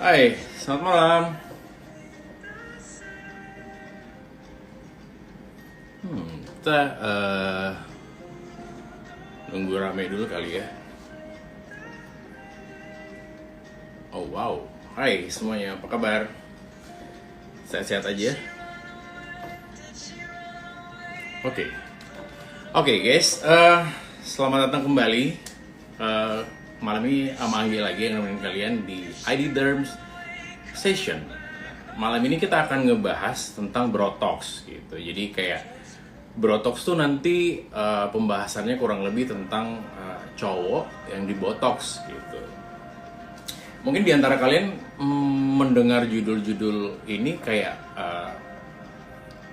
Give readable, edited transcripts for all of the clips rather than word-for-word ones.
Hai, selamat malam. Kita nunggu rame dulu kali ya. Oh wow, hai semuanya, apa kabar? Sehat-sehat aja? Oke, oke guys, selamat datang kembali. Eh, Malam ini sama Anggi lagi yang nemenin kalian di ID Derms Session. Malam ini kita akan ngebahas tentang Brotox gitu. Jadi kayak Brotox tuh nanti pembahasannya kurang lebih tentang cowok yang di botox gitu. Mungkin di antara kalian mendengar judul-judul ini kayak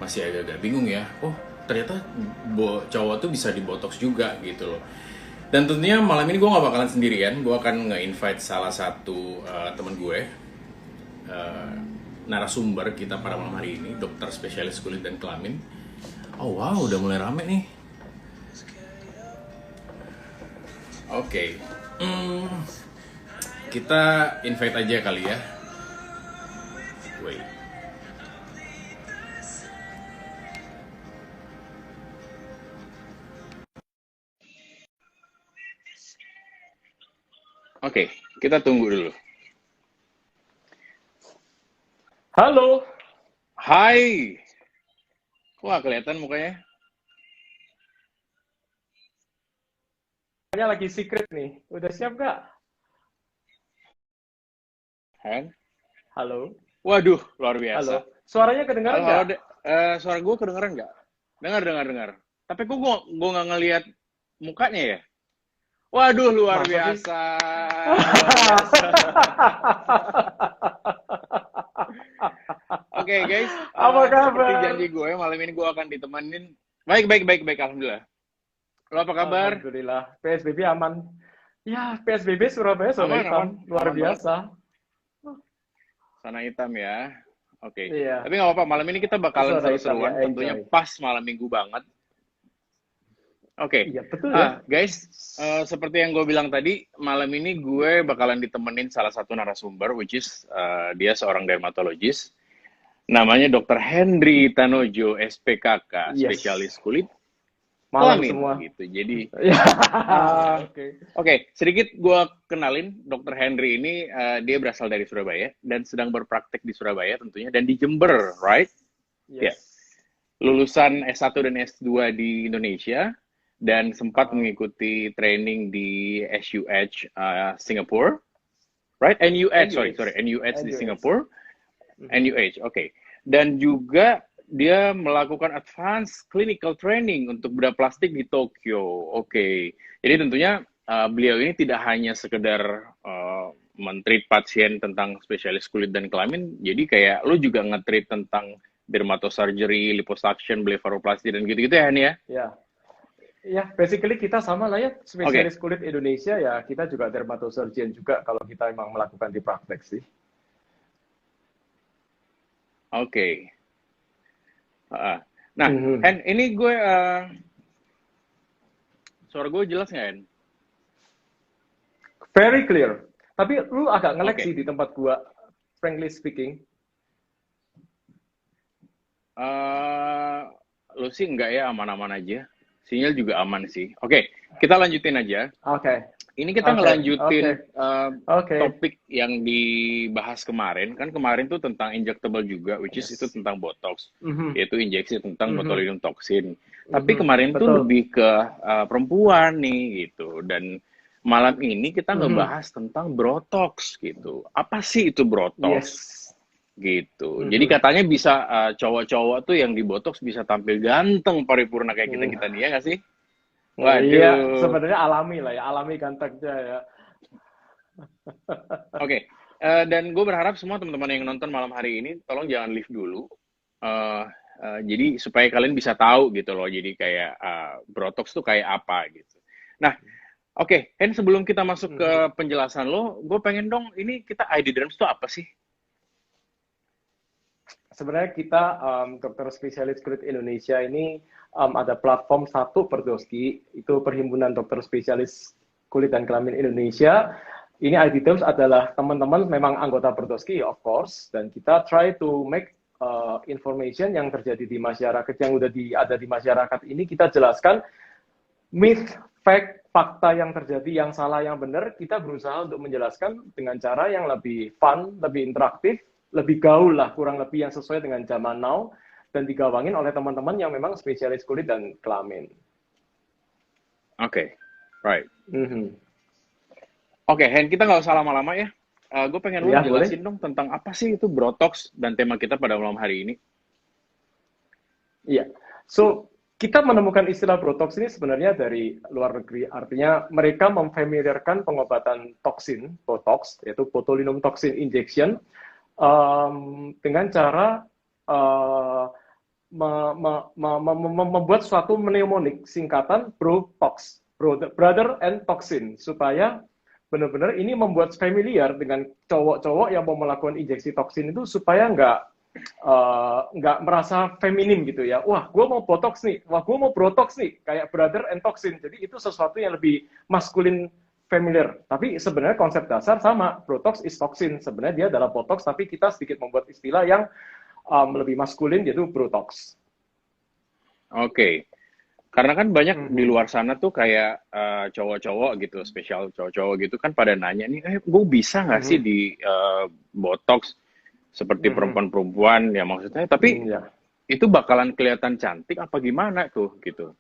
masih agak-agak bingung ya. Oh, ternyata cowok tuh bisa di botox juga gitu loh. Dan tentunya malam ini gue gak bakalan sendirian. Gue akan nge-invite salah satu teman gue, uh, narasumber kita pada malam hari ini, dokter spesialis kulit dan kelamin. Oh wow, udah mulai rame nih. Oke, kita invite aja kali ya. Wait. Oke, kita tunggu dulu. Halo. Hai. Wah, kelihatan mukanya. Ini lagi secret nih. Udah siap gak? Hang. Halo. Waduh, luar biasa. Halo. Suaranya Halo, kedengaran halo. nggak? Suara gue kedengeran nggak? Dengar. Tapi kok gue nggak ngelihat mukanya ya? Waduh, luar Masa sih? biasa. Luar biasa. Oke, guys. Apa Seperti kabar? janji gue, malam ini gue akan ditemenin. Baik. Alhamdulillah. Lo apa kabar? Alhamdulillah. PSBB aman. Ya, PSBB Surabaya zona Aman. hitam. Luar Aman banget. biasa. Sana hitam ya. Oke. Iya. Tapi nggak apa-apa, malam ini kita bakalan Zona hitam ya, seru-seruan. Tentunya enjoy. pas malam minggu banget. Oke. Iya, betul ya. Guys, seperti yang gue bilang tadi, malam ini gue bakalan ditemenin salah satu narasumber, which is dia seorang dermatologis. Namanya Dr. Henry Tanojo, SPKK, Yes. spesialis kulit Malam kelamin semua. gitu. Jadi, Ya. Oke. oke, sedikit gue kenalin Dr. Henry ini, dia berasal dari Surabaya dan sedang berpraktek di Surabaya tentunya dan di Jember, right? Ya. Yes. Lulusan S1 dan S2 di Indonesia dan sempat Uh, mengikuti training di SUH Singapore, right? NUH, sorry, NUH. NUH di NUH. Singapore, Mhm. NUH, oke. Dan juga dia melakukan advance clinical training untuk bedah plastik di Tokyo, oke. Jadi tentunya beliau ini tidak hanya sekedar men-treat pasien tentang spesialis kulit dan kelamin, jadi kayak lu juga nge-treat tentang dermatosurgery, liposuction, blefaroplasty dan gitu-gitu ya, Hani ya? Ya. Ya, basically kita sama lah ya, Oke, spesialis kulit Indonesia ya, kita juga dermatosurgeon juga kalau kita emang melakukan di praktek sih. oke. Nah, Mhm. Hen, ini gue, suara gue jelas nggak, Hen? Very clear. Tapi lu agak nge-lag Oke. sih di tempat gua, frankly speaking. eh Lu sih enggak ya, aman-aman aja. Sinyal juga aman sih. Oke, kita lanjutin aja. Oke, Ini kita oke, oke, ngelanjutin oke. topik yang dibahas kemarin. Kan kemarin tuh tentang injectable juga, which is itu Yes. tentang botox, Mhm, yaitu injeksi tentang mhm, botulinum toxin. Tapi mhm. kemarin tuh Betul. lebih ke perempuan nih gitu. Dan malam ini kita Mhm. ngebahas tentang Botox gitu. Apa sih itu Botox? Yes. Gitu. Jadi Mhm. katanya bisa cowok-cowok tuh yang di botox bisa tampil ganteng paripurna kayak Hmm. kita-kita nih ya nggak sih? Iya, Waduh. sebenarnya alami lah ya, alami gantengnya ya. Oke. Dan gue berharap semua teman-teman yang nonton malam hari ini tolong jangan leave dulu. Eh, jadi supaya kalian bisa tahu gitu loh. Jadi kayak botox tuh kayak apa gitu. Nah, oke, Hen, sebelum kita masuk ke Mhm. penjelasan lo, gue pengen dong ini kita ID Derms tuh apa sih? Sebenarnya kita dokter spesialis kulit Indonesia ini ada platform satu Perdoski, itu Perhimpunan Dokter Spesialis Kulit dan Kelamin Indonesia. ini ID Terms adalah teman-teman memang anggota Brodowski, of course, dan kita try to make information yang terjadi di masyarakat, yang udah ada di masyarakat ini, kita jelaskan myth, fact, fakta yang terjadi, yang salah, yang benar, kita berusaha untuk menjelaskan dengan cara yang lebih fun, lebih interaktif, lebih gaul lah, kurang lebih yang sesuai dengan zaman now, dan digawangin oleh teman-teman yang memang spesialis kulit dan kelamin. Oke, right. Mhm. Oke, Hen, kita nggak usah lama-lama ya. Gue pengen lu Ya, jelasin dong tentang apa sih itu Botox dan tema kita pada malam hari ini. Iya. So, kita menemukan istilah Botox ini sebenarnya dari luar negeri. Artinya mereka memfamiliarkan pengobatan toksin, Botox, yaitu botulinum toxin injection, dengan cara membuat suatu mnemonik, singkatan Botox, brother and toxin, supaya benar-benar ini membuat familiar dengan cowok-cowok yang mau melakukan injeksi toksin itu supaya nggak merasa feminim gitu ya. Wah, gue mau botox nih. Wah, gue mau botox nih. Kayak brother and toxin. Jadi itu sesuatu yang lebih maskulin familiar. Tapi sebenarnya konsep dasar sama. Botox is toxin. Sebenarnya dia adalah botox, tapi kita sedikit membuat istilah yang lebih maskulin, yaitu botox. Oke. Karena kan banyak di luar sana tuh kayak cowok-cowok gitu, spesial cowok-cowok gitu kan pada nanya nih, gue bisa nggak sih di Botox seperti perempuan-perempuan ya maksudnya, tapi itu bakalan kelihatan cantik apa gimana tuh gitu?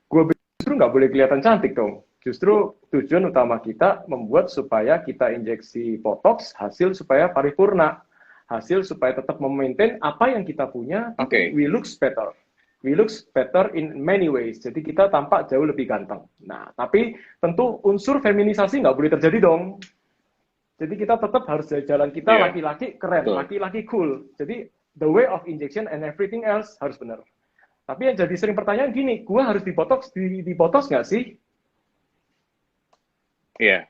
Gue justru nggak boleh kelihatan cantik dong. Justru tujuan utama kita membuat supaya kita injeksi Botox hasil supaya paripurna, hasil supaya tetap memaintain apa yang kita punya. We looks better. We looks better in many ways. Jadi kita tampak jauh lebih ganteng. Nah, tapi tentu unsur feminisasi nggak boleh terjadi dong. Jadi kita tetap harus dari jalan kita, laki-laki keren, laki-laki cool. Jadi the way of injection and everything else harus benar. Tapi yang jadi sering pertanyaan gini, gue harus dibotox nggak sih? Iya.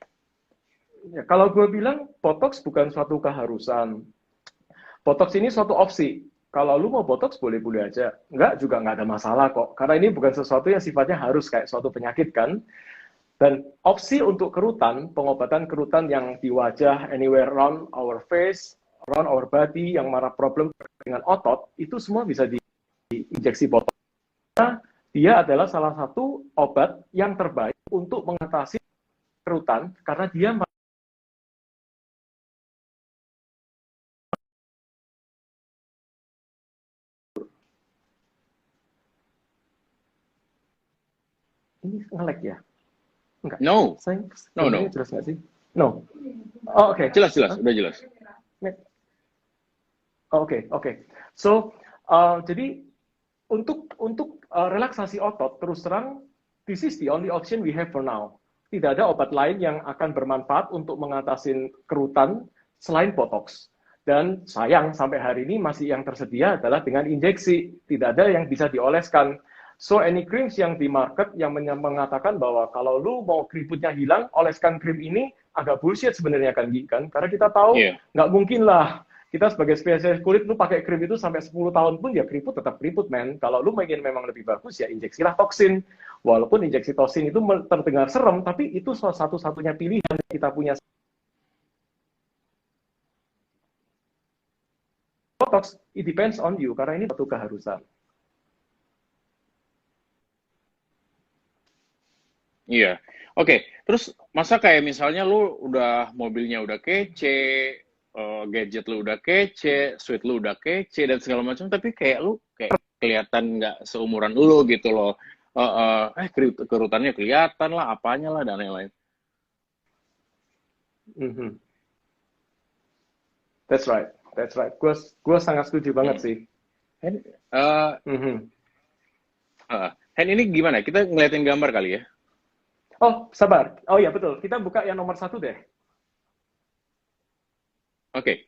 Ya, kalau gue bilang botox bukan suatu keharusan. Botox ini suatu opsi. Kalau lu mau botox boleh-boleh aja. Enggak, juga nggak ada masalah kok. Karena ini bukan sesuatu yang sifatnya harus kayak suatu penyakit kan. Dan opsi untuk kerutan, pengobatan kerutan yang di wajah, anywhere around our face, around our body, yang marah problem dengan otot, itu semua bisa diinjeksi botox. Karena dia adalah salah satu obat yang terbaik untuk mengatasi kerutan, karena dia ini nge-lag ya? Enggak. No. No. Jelas nggak sih? No. Oh, oke. Jelas, udah jelas. Oke. So, jadi untuk relaksasi otot, terus terang, this is the only option we have for now. Tidak ada obat lain yang akan bermanfaat untuk mengatasi kerutan selain Botox. Dan sayang, sampai hari ini masih yang tersedia adalah dengan injeksi. Tidak ada yang bisa dioleskan. So, any creams yang di market yang mengatakan bahwa kalau lu mau keriputnya hilang, oleskan krim ini, agak bullshit sebenarnya kan. Karena kita tahu, nggak mungkin lah. Kita sebagai spesialis kulit, lu pakai krim itu sampai 10 tahun pun ya keriput tetap keriput, men. Kalau lu ingin memang lebih bagus, ya injeksilah toksin. Walaupun injeksi toksin itu terdengar serem, tapi itu salah satu-satunya pilihan yang kita punya. Botox, it depends on you, karena ini satu keharusan. Iya. Oke. Terus masa kayak misalnya lu udah mobilnya udah kece, gadget lu udah kece, suite lu udah kece dan segala macam, tapi kayak lu kayak kelihatan nggak seumuran lu gitu loh. Kerutannya kelihatan lah, apanya lah dan lain-lain. That's right. Gue sangat setuju banget sih. Hen, ini gimana? Kita ngeliatin gambar kali ya? Oh, sabar. Oh iya, betul. Kita buka yang nomor 1 deh. Oke.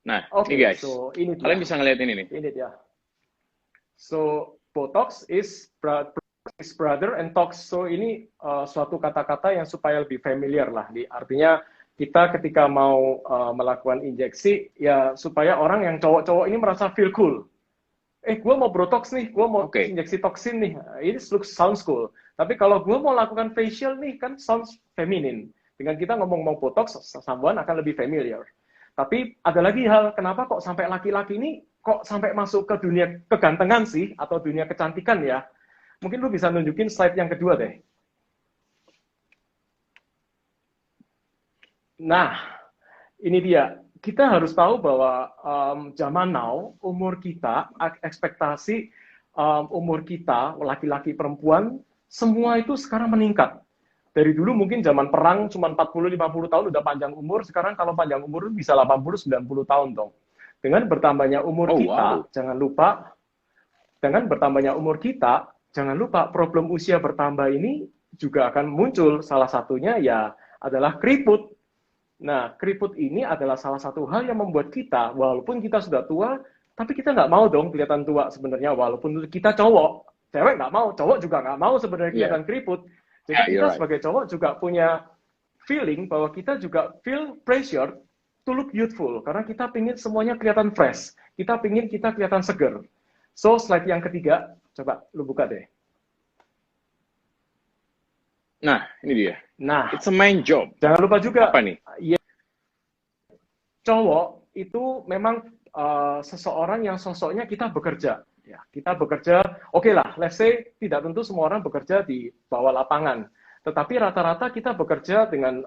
Nah, ini guys. So, kalian bisa ngeliat ini nih. Ini dia. So, Botox is brother and tox. So, ini suatu kata-kata yang supaya lebih familiar lah. Artinya, kita ketika mau melakukan injeksi, ya supaya orang yang cowok-cowok ini merasa feel cool. Gue mau Botox nih, gue mau injeksi toksin nih. Ini sounds cool. Tapi kalau gue mau lakukan facial nih, kan sounds feminine. Dengan kita ngomong botox, someone akan lebih familiar. Tapi ada lagi hal, kenapa kok sampai laki-laki ini kok sampai masuk ke dunia kegantengan sih, atau dunia kecantikan ya? Mungkin lu bisa nunjukin slide yang kedua deh. Nah, ini dia. Kita harus tahu bahwa zaman now, umur kita, ekspektasi umur kita, laki-laki perempuan, semua itu sekarang meningkat. Dari dulu mungkin zaman perang cuma 40-50 tahun udah panjang umur, sekarang kalau panjang umur bisa 80-90 tahun dong. Dengan bertambahnya umur kita, jangan lupa, dengan bertambahnya umur kita, jangan lupa problem usia bertambah ini juga akan muncul. Salah satunya ya adalah keriput. Nah, keriput ini adalah salah satu hal yang membuat kita, walaupun kita sudah tua, tapi kita nggak mau dong kelihatan tua sebenarnya, walaupun kita cowok. Cewek nggak mau, cowok juga nggak mau sebenarnya kelihatan keriput. Jadi kita sebagai cowok juga punya feeling bahwa kita juga feel pressure to look youthful, karena kita pingin semuanya kelihatan fresh. Kita pingin kita kelihatan seger. So, slide yang ketiga, coba lu buka deh. Nah, ini dia. Nah, it's a main job. Jangan lupa juga, apa nih? Ya, cowok itu memang seseorang yang sosoknya kita bekerja. Ya, kita bekerja, oke lah, let's say tidak tentu semua orang bekerja di bawah lapangan. Tetapi rata-rata kita bekerja dengan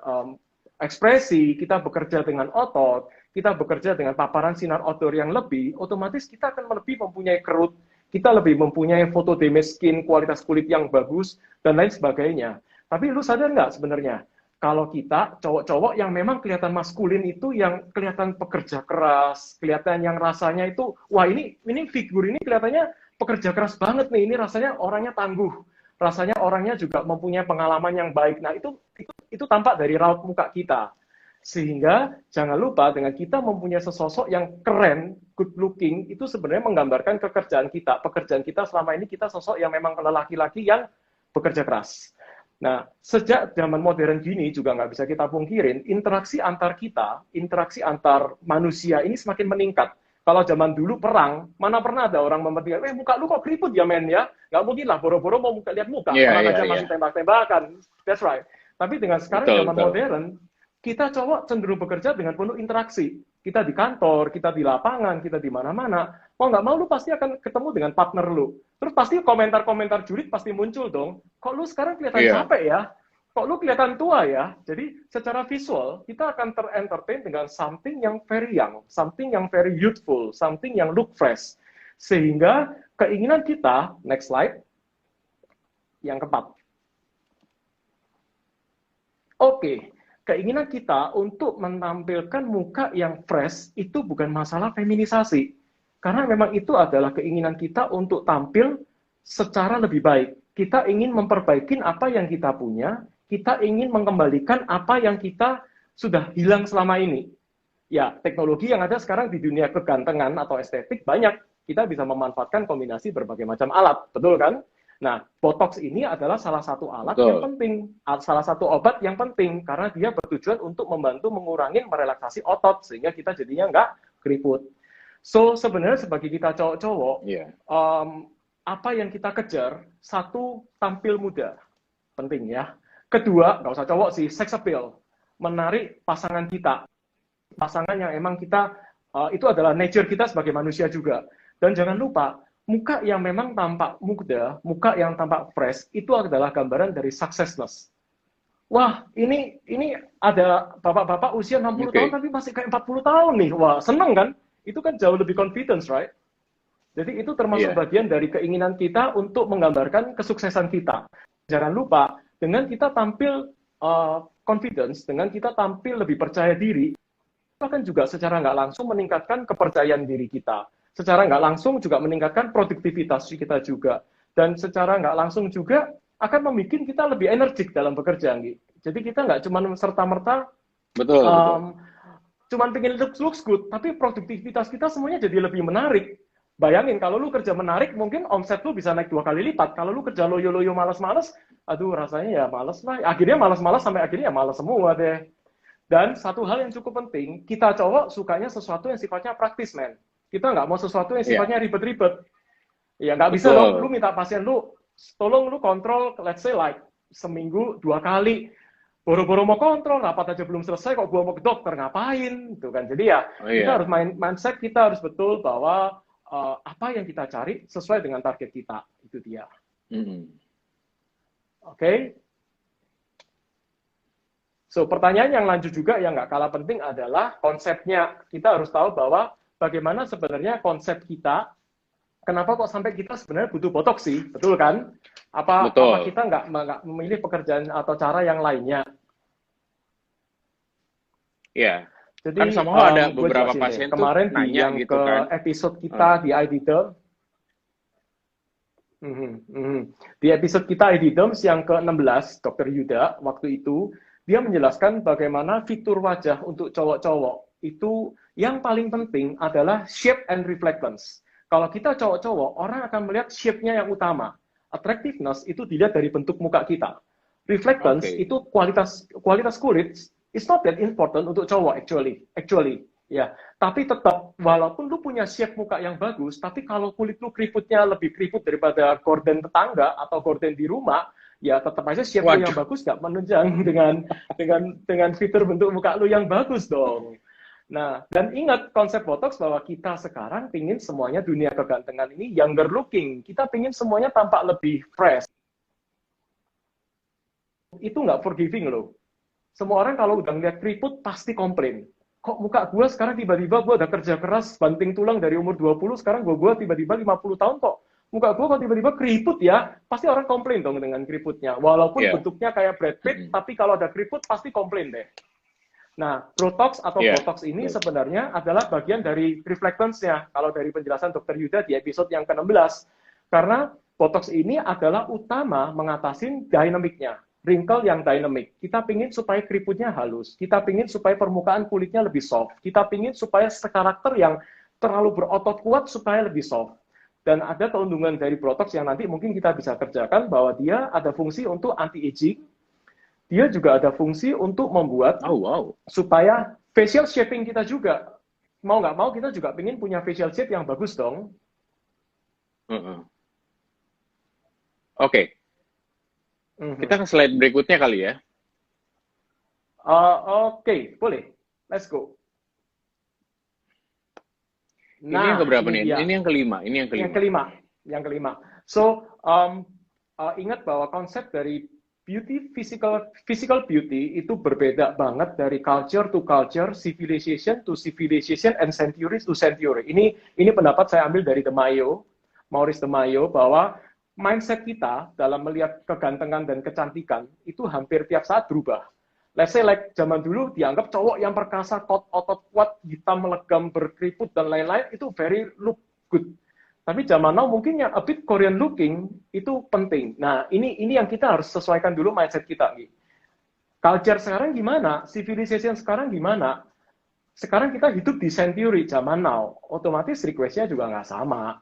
ekspresi, kita bekerja dengan otot, kita bekerja dengan paparan sinar outdoor yang lebih, otomatis kita akan lebih mempunyai kerut, kita lebih mempunyai foto damage skin, kualitas kulit yang bagus, dan lain sebagainya. Tapi lu sadar nggak sebenarnya, kalau kita cowok-cowok yang memang kelihatan maskulin itu yang kelihatan pekerja keras, kelihatan yang rasanya itu, wah ini figur ini kelihatannya pekerja keras banget nih, ini rasanya orangnya tangguh, rasanya orangnya juga mempunyai pengalaman yang baik. Nah itu tampak dari raut muka kita. Sehingga jangan lupa dengan kita mempunyai sesosok yang keren, good looking, itu sebenarnya menggambarkan pekerjaan kita selama ini kita sosok yang memang laki-laki yang bekerja keras. Nah, sejak zaman modern gini juga nggak bisa kita pungkirin, interaksi antar kita, interaksi antar manusia ini semakin meningkat. Kalau zaman dulu perang, mana pernah ada orang mempertimbangkan, muka lu kok keriput ya men ya? Nggak mungkin lah, boro-boro mau lihat muka, orang aja masih tembak-tembakan. That's right. Tapi dengan sekarang zaman modern, kita cowok cenderung bekerja dengan penuh interaksi. Kita di kantor, kita di lapangan, kita di mana-mana. Mau nggak mau lu pasti akan ketemu dengan partner lu. Terus pasti komentar-komentar julid pasti muncul dong. Kok lu sekarang kelihatan capek ya? Kok lu kelihatan tua ya? Jadi secara visual, kita akan ter-entertain dengan something yang very young, something yang very youthful, something yang look fresh. Sehingga keinginan kita, next slide, yang keempat. Oke. Keinginan kita untuk menampilkan muka yang fresh itu bukan masalah feminisasi. Karena memang itu adalah keinginan kita untuk tampil secara lebih baik. Kita ingin memperbaiki apa yang kita punya, kita ingin mengembalikan apa yang kita sudah hilang selama ini. Ya, teknologi yang ada sekarang di dunia kegantengan atau estetik banyak. Kita bisa memanfaatkan kombinasi berbagai macam alat, betul kan? Nah, botox ini adalah salah satu alat yang penting, salah satu obat yang penting, karena dia bertujuan untuk membantu mengurangi merelaksasi otot, sehingga kita jadinya nggak keriput. So, sebenarnya sebagai kita cowok-cowok, apa yang kita kejar, satu, tampil muda, penting ya. Kedua, nggak usah cowok sih, sex appeal, menarik pasangan kita. Pasangan yang emang kita, itu adalah nature kita sebagai manusia juga. Dan jangan lupa, muka yang memang tampak muda, muka yang tampak fresh, itu adalah gambaran dari successness. Wah, ini ada bapak-bapak usia 60 tahun tapi masih kayak 40 tahun nih. Wah, seneng kan? Itu kan jauh lebih confidence, right? Jadi itu termasuk bagian dari keinginan kita untuk menggambarkan kesuksesan kita. Jangan lupa, dengan kita tampil confidence, dengan kita tampil lebih percaya diri, itu akan juga secara nggak langsung meningkatkan kepercayaan diri kita. Secara nggak langsung juga meningkatkan produktivitas kita juga. Dan secara nggak langsung juga akan membuat kita lebih energik dalam bekerja. Jadi kita nggak cuma serta-merta cuma pengen looks good, tapi produktivitas kita semuanya jadi lebih menarik. Bayangin, kalau lu kerja menarik, mungkin omset lu bisa naik 2 kali lipat. Kalau lu kerja loyo-loyo males-males, aduh rasanya ya males lah. Akhirnya males-males sampai akhirnya ya males semua deh. Dan satu hal yang cukup penting, kita cowok sukanya sesuatu yang sifatnya praktis, men. Kita nggak mau sesuatu yang sifatnya ribet-ribet. Ya nggak bisa dong, lu minta pasien lu, tolong lu kontrol, let's say like seminggu 2 kali. boro-boro mau kontrol, rapat aja belum selesai kok gua mau ke dokter, ngapain? Gitu kan. Jadi ya, Oh kita iya. harus mindset kita harus betul bahwa apa yang kita cari sesuai dengan target kita. Itu dia. Mm-mm. Oke? So, pertanyaan yang lanjut juga yang nggak kalah penting adalah konsepnya. Kita harus tahu bahwa bagaimana sebenarnya konsep kita, kenapa kok sampai kita sebenarnya butuh botox sih, betul kan? Apa Betul. kita nggak memilih pekerjaan atau cara yang lainnya? Iya. Jadi, Kan somehow ada gue beberapa jelasin deh. pasien tuh Kemarin di nanya yang gitu ke kan. episode Eh, kita di ID Derm, di episode kita ID Derms yang ke-16, Dr. Yuda, waktu itu, dia menjelaskan bagaimana fitur wajah untuk cowok-cowok itu yang paling penting adalah shape and reflectance. Kalau kita cowok-cowok, orang akan melihat shape-nya yang utama. Attractiveness itu dilihat dari bentuk muka kita. Reflectance Oke. itu kualitas kulit is not that important untuk cowok actually ya. Tapi tetap walaupun lu punya shape muka yang bagus, tapi kalau kulit lu keriputnya lebih keriput daripada gorden tetangga atau gorden di rumah, ya tetap aja shape lu yang Waduh. bagus gak menunjang dengan fitur bentuk muka lu yang bagus dong. Nah, dan ingat konsep botox bahwa kita sekarang pingin semuanya dunia kegantengan ini younger looking. Kita pingin semuanya tampak lebih fresh. Itu nggak forgiving loh. Semua orang kalau udah ngeliat keriput pasti komplain. Kok muka gue sekarang tiba-tiba gue udah kerja keras, banting tulang dari umur 20, sekarang gue tiba-tiba 50 tahun kok. Muka gue kok tiba-tiba keriput ya, pasti orang komplain dong dengan keriputnya. Walaupun Iya. bentuknya kayak Brad Pitt, Mm-mm. tapi kalau ada keriput pasti komplain deh. Nah, Botox atau Iya. Botox ini Betul. sebenarnya adalah bagian dari reflectance-nya, kalau dari penjelasan Dr. Yuda di episode yang ke-16. Karena Botox ini adalah utama mengatasi dinamiknya, wrinkle yang dynamic. Kita pingin supaya keriputnya halus, kita pingin supaya permukaan kulitnya lebih soft, kita pingin supaya karakter yang terlalu berotot kuat supaya lebih soft. Dan ada keuntungan dari Botox yang nanti mungkin kita bisa kerjakan bahwa dia ada fungsi untuk anti-aging, dia juga ada fungsi untuk membuat Oh wow. supaya facial shaping kita juga, mau nggak mau kita juga pengen punya facial shape yang bagus dong. Heeh. Oke. Mhm. Kita ke slide berikutnya kali ya. Oke, boleh. Let's go. Ini yang keberapa nih? dia. Ini yang kelima. Ini yang kelima. Yang kelima. So, ingat bahwa konsep dari beauty, physical beauty itu berbeda banget dari culture to culture, civilization to civilization, and century to century. Ini pendapat saya ambil dari Maurice de Mayo, bahwa mindset kita dalam melihat kegantengan dan kecantikan itu hampir tiap saat berubah. Let's say like zaman dulu dianggap cowok yang perkasa, otot kuat, hitam melegam, berkeriput dan lain-lain itu very look good. Tapi zaman now mungkin yang a bit Korean looking itu penting. Nah, ini yang kita harus sesuaikan dulu mindset kita. Culture sekarang gimana? Civilization sekarang gimana? Sekarang kita hidup di century zaman now. Otomatis request-nya juga nggak sama.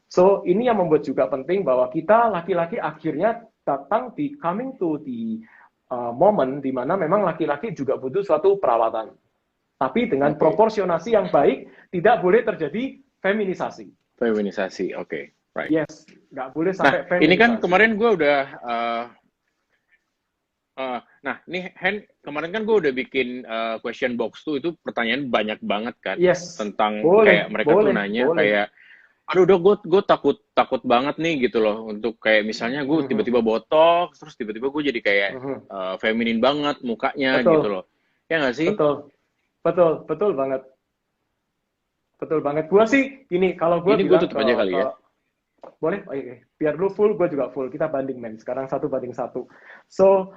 So, ini yang membuat juga penting bahwa kita laki-laki akhirnya datang di coming to the moment di mana memang laki-laki juga butuh suatu perawatan. Tapi dengan proporsionasi yang baik, tidak boleh terjadi feminisasi. Feminisasi, oke. Right. Yes, nggak boleh sampai feminisasi. Ini kan kemarin gue udah, nah ini kemarin kan gue udah bikin question box tuh, itu pertanyaan banyak banget kan. Yes, tentang boleh, kayak mereka tuh nanya kayak, aduh udah gue takut banget nih gitu loh, untuk kayak misalnya gue tiba-tiba botox, terus tiba-tiba gue jadi kayak feminin banget mukanya. Betul. Gitu loh. Ya nggak sih? Betul banget. Betul banget. Gue sih, kalau gue ini gue tutup aja kali ya. Boleh? Oke. Biar lu full, gue juga full. Kita banding, men. Sekarang 1 banding 1. So,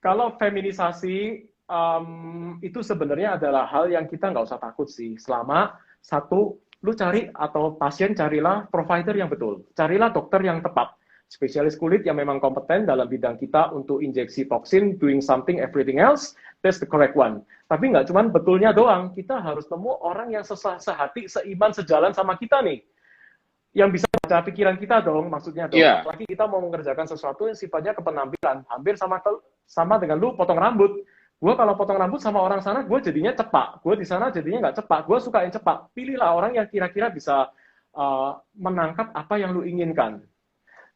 kalau feminisasi, itu sebenarnya adalah hal yang kita nggak usah takut sih. Selama satu, lu cari atau pasien carilah provider yang betul. Carilah dokter yang tepat. Spesialis kulit yang memang kompeten dalam bidang kita untuk injeksi toksin, doing something, everything else, that's the correct one. Tapi nggak cuma betulnya doang, kita harus nemu orang yang sehati, seiman, sejalan sama kita nih. Yang bisa baca pikiran kita dong, maksudnya dong. Yeah. Apalagi kita mau mengerjakan sesuatu yang sifatnya kepenampilan. Hampir sama dengan lu potong rambut. Gue kalau potong rambut sama orang sana, gue jadinya cepak. Gue di sana jadinya nggak cepak. Gue suka yang cepak. Pilihlah orang yang kira-kira bisa menangkap apa yang lu inginkan.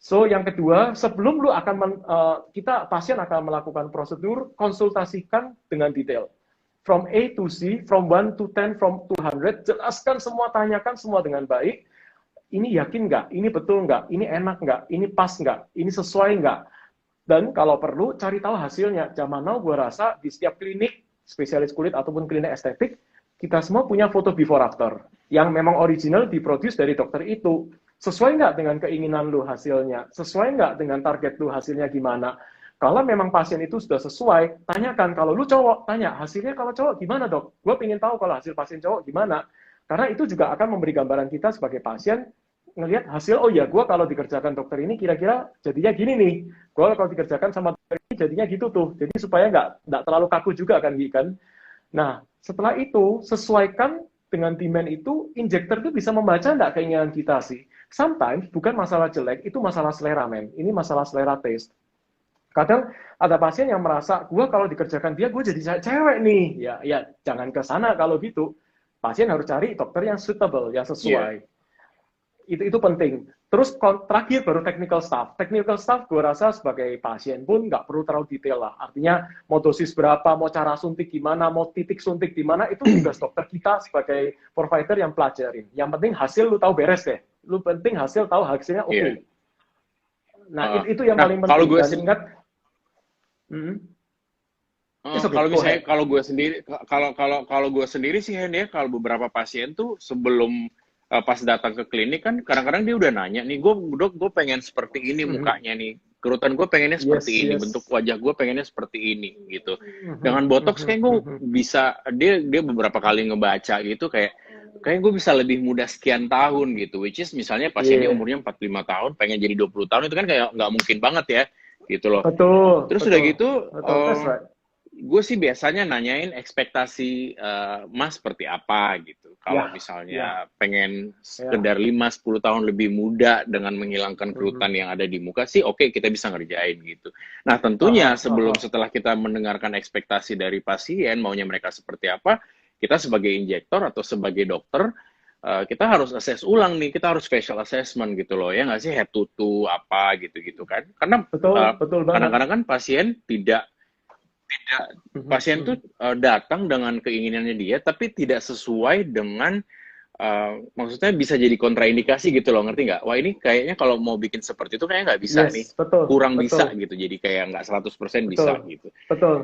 So yang kedua, sebelum lu akan pasien akan melakukan prosedur, konsultasikan dengan detail. From A to Z, from 1 to 10, from 200, jelaskan semua, tanyakan semua dengan baik. Ini yakin nggak? Ini betul nggak? Ini enak nggak? Ini pas nggak? Ini sesuai nggak? Dan kalau perlu, cari tahu hasilnya. Zaman now, gue rasa di setiap klinik, spesialis kulit ataupun klinik estetik, kita semua punya foto before after. Yang memang original diproduce dari dokter itu. Sesuai nggak dengan keinginan lu hasilnya? Sesuai nggak dengan target lu hasilnya gimana? Kalau memang pasien itu sudah sesuai, tanyakan. Kalau lu cowok, tanya, hasilnya kalau cowok gimana dok? Gue pengen tahu kalau hasil pasien cowok gimana. Karena itu juga akan memberi gambaran kita sebagai pasien, ngelihat hasil, oh ya, gue kalau dikerjakan dokter ini kira-kira jadinya gini nih. Gue kalau dikerjakan sama dokter ini jadinya gitu tuh. Jadi supaya nggak terlalu kaku juga kan, kan. Nah, setelah itu, sesuaikan dengan demand itu, injektor itu bisa membaca nggak keinginan kita sih. Sometimes, bukan masalah jelek, itu masalah selera, men. Ini masalah selera taste. Kadang ada pasien yang merasa, gue kalau dikerjakan dia, gue jadi cewek nih. Ya jangan ke sana kalau gitu. Pasien harus cari dokter yang suitable, yang sesuai. Itu penting. Terus terakhir baru technical staff. Technical staff gue rasa sebagai pasien pun nggak perlu terlalu detail lah. Artinya mau dosis berapa, mau cara suntik gimana, mau titik suntik di mana, itu tugas dokter kita sebagai provider yang pelajarin. Yang penting hasil lu tahu beres deh. Lu penting hasil tahu hasilnya oke. Okay. Nah, itu yang paling penting. Kalau gue ingat, kalau misalnya kalau gue sendiri sih Hen, ya, kalau beberapa pasien tuh sebelum pas datang ke klinik kan kadang-kadang dia udah nanya nih, gue pengen seperti ini mukanya nih, kerutan gue pengennya seperti ini, bentuk wajah gue pengennya seperti ini gitu. Dengan botox kayak gue bisa, dia beberapa kali ngebaca gitu kayak gue bisa lebih muda sekian tahun gitu, which is misalnya pasiennya umurnya 45 tahun pengen jadi 20 tahun, itu kan kayak nggak mungkin banget ya gitu loh. Terus udah gitu gue sih biasanya nanyain ekspektasi Mas seperti apa gitu. Kalau misalnya pengen sekedar 5-10 tahun lebih muda dengan menghilangkan kerutan yang ada di muka sih, oke, kita bisa ngerjain gitu. Nah tentunya setelah kita mendengarkan ekspektasi dari pasien, maunya mereka seperti apa, kita sebagai injektor atau sebagai dokter, kita harus assess ulang nih, kita harus facial assessment gitu loh, ya nggak sih, head to toe apa gitu kan. Karena kadang-kadang kan pasien pasien tuh datang dengan keinginannya dia, tapi tidak sesuai dengan, maksudnya bisa jadi kontraindikasi gitu loh, ngerti nggak? Wah ini kayaknya kalau mau bikin seperti itu kayaknya nggak bisa nih, kurang bisa gitu, jadi kayak nggak 100% bisa gitu.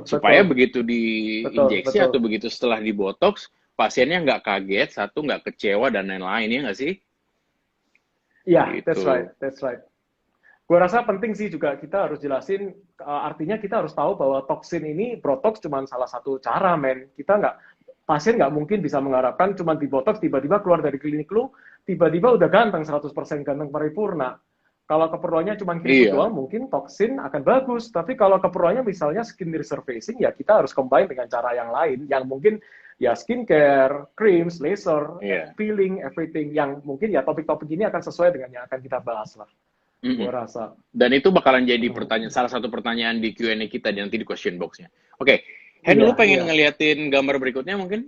Supaya begitu diinjeksi atau begitu setelah dibotox, pasiennya nggak kaget, satu nggak kecewa dan lain-lain, ya nggak sih? Iya, gitu. That's right. Gue rasa penting sih juga kita harus jelasin, artinya kita harus tahu bahwa toksin ini, botox cuma salah satu cara, men. Pasien nggak mungkin bisa mengharapkan cuma di botox, tiba-tiba keluar dari klinik lu, tiba-tiba udah ganteng, 100% ganteng paripurna. Kalau keperluannya cuma gitu doang, mungkin toksin akan bagus. Tapi kalau keperluannya misalnya skin resurfacing, ya kita harus combine dengan cara yang lain, yang mungkin ya skincare, creams, laser, peeling, everything, yang mungkin ya topik-topik ini akan sesuai dengan yang akan kita bahas lah. Gue rasa. Dan itu bakalan jadi salah satu pertanyaan di Q&A kita nanti di question box-nya. Oke, Hen, lu pengen ngeliatin gambar berikutnya mungkin?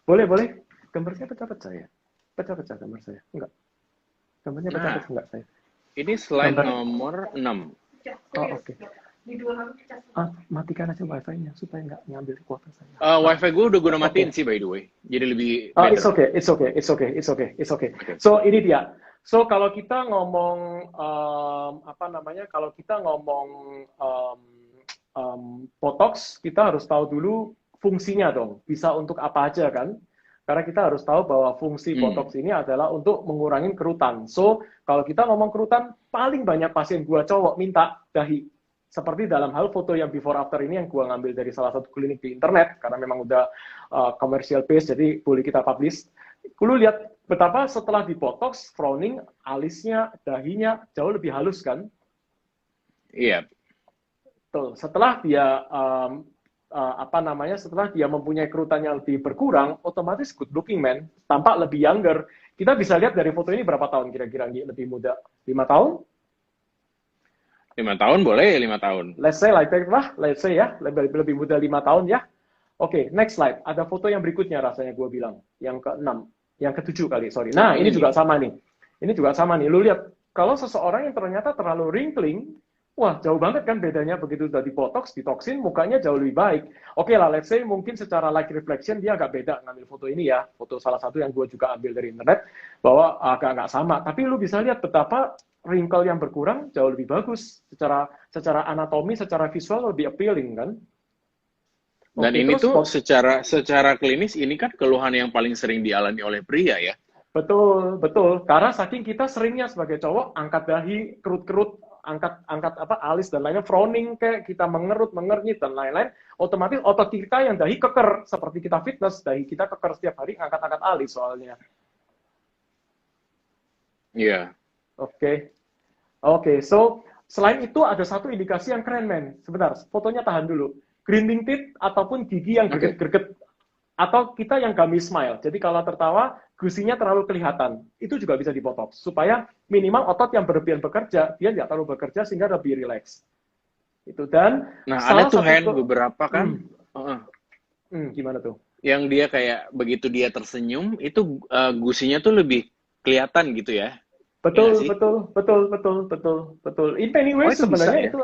Boleh. Gambarnya pecah-pecah ya? Pecah-pecah gambar saya? Enggak. Gambarnya pecah-pecah enggak saya? Ini slide nomor 6. Oh, oke. Matikan aja wifi-nya supaya nggak ngambil kuota saya. Wifi gue udah gue matiin sih, by the way. Jadi lebih better. It's okay. So ini dia. So kalau kita ngomong botox, kita harus tahu dulu fungsinya dong. Bisa untuk apa aja kan? Karena kita harus tahu bahwa fungsi botox ini adalah untuk mengurangi kerutan. So kalau kita ngomong kerutan, paling banyak pasien gua cowok minta dahi. Seperti dalam hal foto yang before after ini yang gua ngambil dari salah satu klinik di internet, karena memang udah commercial based, jadi boleh kita publish. Lu lihat betapa setelah dibotox, frowning, alisnya, dahinya jauh lebih halus kan? Iya. Tuh, setelah dia setelah dia mempunyai kerutan yang lebih berkurang, otomatis good looking man, tampak lebih younger. Kita bisa lihat dari foto ini berapa tahun kira-kira lebih muda? 5 tahun? 5 tahun boleh, 5 tahun. Let's say ya, lebih muda 5 tahun ya. Oke, next slide. Ada foto yang berikutnya rasanya gue bilang. Yang ke-6. Yang ke-7 kali, sorry. Nah, ini juga sama nih. Lu lihat kalau seseorang yang ternyata terlalu wrinkling, wah jauh banget kan bedanya begitu udah dibotox, ditoksin, mukanya jauh lebih baik. Oke lah, let's say mungkin secara light reflection dia agak beda ngambil foto ini ya, foto salah satu yang gue juga ambil dari internet, bahwa agak nggak sama. Tapi lu bisa lihat betapa wrinkle yang berkurang jauh lebih bagus secara anatomi, secara visual lebih appealing kan. Dan Oke, ini terus tuh secara klinis ini kan keluhan yang paling sering dialami oleh pria ya. betul, betul. Karena saking kita seringnya sebagai cowok angkat dahi, kerut-kerut, angkat apa alis dan lainnya, frowning kayak kita mengerut, mengernyit dan lain-lain, otomatis otot kita yang dahi keker seperti kita fitness, dahi kita keker setiap hari angkat-angkat alis soalnya. Iya. Oke. Oke, so selain itu ada satu indikasi yang keren, men. Sebentar, fotonya tahan dulu. Grinding teeth ataupun gigi yang Oke. greget-greget atau kita yang gummy smile. Jadi kalau tertawa, gusinya terlalu kelihatan. Itu juga bisa dipotong supaya minimal otot yang berlebihan bekerja, dia tidak terlalu bekerja sehingga lebih rileks. Itu dan Nah, ada salah tuh satu hand beberapa kan, gimana tuh? yang dia kayak begitu dia tersenyum, itu gusinya tuh lebih kelihatan gitu ya. Iya Betul, nggak sih? betul. In many Oh, ways itu bisa sebenarnya ya? itu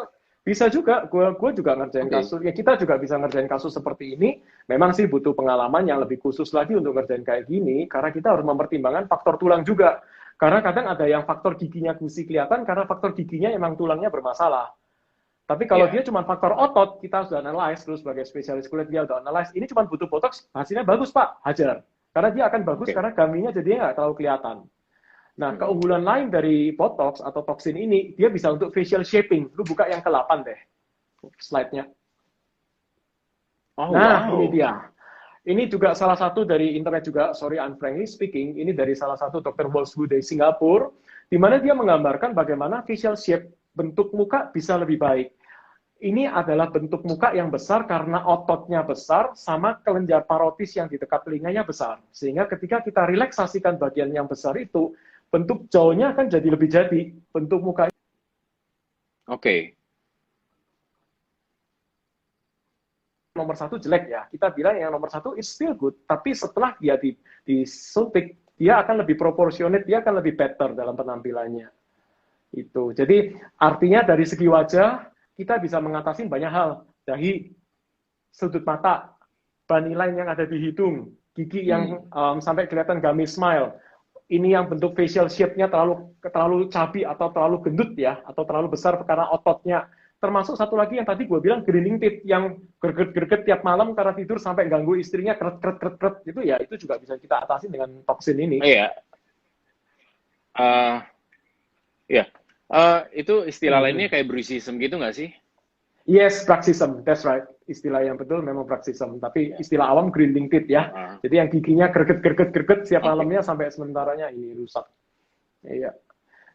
bisa juga. Gua juga ngerjain Oke. kasus. Ya kita juga bisa ngerjain kasus seperti ini. Memang sih butuh pengalaman yang lebih khusus lagi untuk ngerjain kayak gini. Karena kita harus mempertimbangkan faktor tulang juga. Karena kadang ada yang faktor giginya gusi kelihatan karena faktor giginya emang tulangnya bermasalah. Tapi kalau Iya. dia cuma faktor otot, kita sudah analyze terus sebagai spesialis kulit dia udah analyze. Ini cuma butuh botox, hasilnya bagus Pak, hajar. Karena dia akan bagus Oke. karena gaminya jadinya nggak terlalu kelihatan. Nah, keunggulan lain dari Botox atau toksin ini, dia bisa untuk facial shaping. Lu buka yang ke-8 deh, slide-nya. Oh, Nah, wow. ini dia. Ini juga salah satu dari internet juga, sorry I'm frankly speaking, ini dari salah satu dokter Wolfswood dari Singapura, di mana dia menggambarkan bagaimana facial shape, bentuk muka bisa lebih baik. Ini adalah bentuk muka yang besar karena ototnya besar sama kelenjar parotis yang di dekat telinganya besar. Sehingga ketika kita relaksasikan bagian yang besar itu, bentuk jauhnya akan jadi lebih jadi. Bentuk muka Oke. nomor 1 jelek ya. Kita bilang yang nomor 1 is still good, tapi setelah dia disuntik, dia akan lebih proportionate, dia akan lebih better dalam penampilannya. Itu. Jadi artinya dari segi wajah, kita bisa mengatasi banyak hal. Dahi, sudut mata, bunny line yang ada di hidung, gigi yang sampai kelihatan gummy smile. Ini yang bentuk facial shape-nya terlalu chubby atau terlalu gendut ya, atau terlalu besar karena ototnya. Termasuk satu lagi yang tadi gue bilang grinding teeth yang greget-greget tiap malam karena tidur sampai ganggu istrinya keret itu ya, itu juga bisa kita atasi dengan toksin ini. Iya. Ya. Itu istilah lainnya kayak bruxism gitu nggak sih? Yes, bruxism, that's right. Istilah yang betul memang bruxism, tapi istilah awam grinding teeth ya. Jadi yang giginya greget setiap malamnya sampai sementaranya ini rusak. Iya.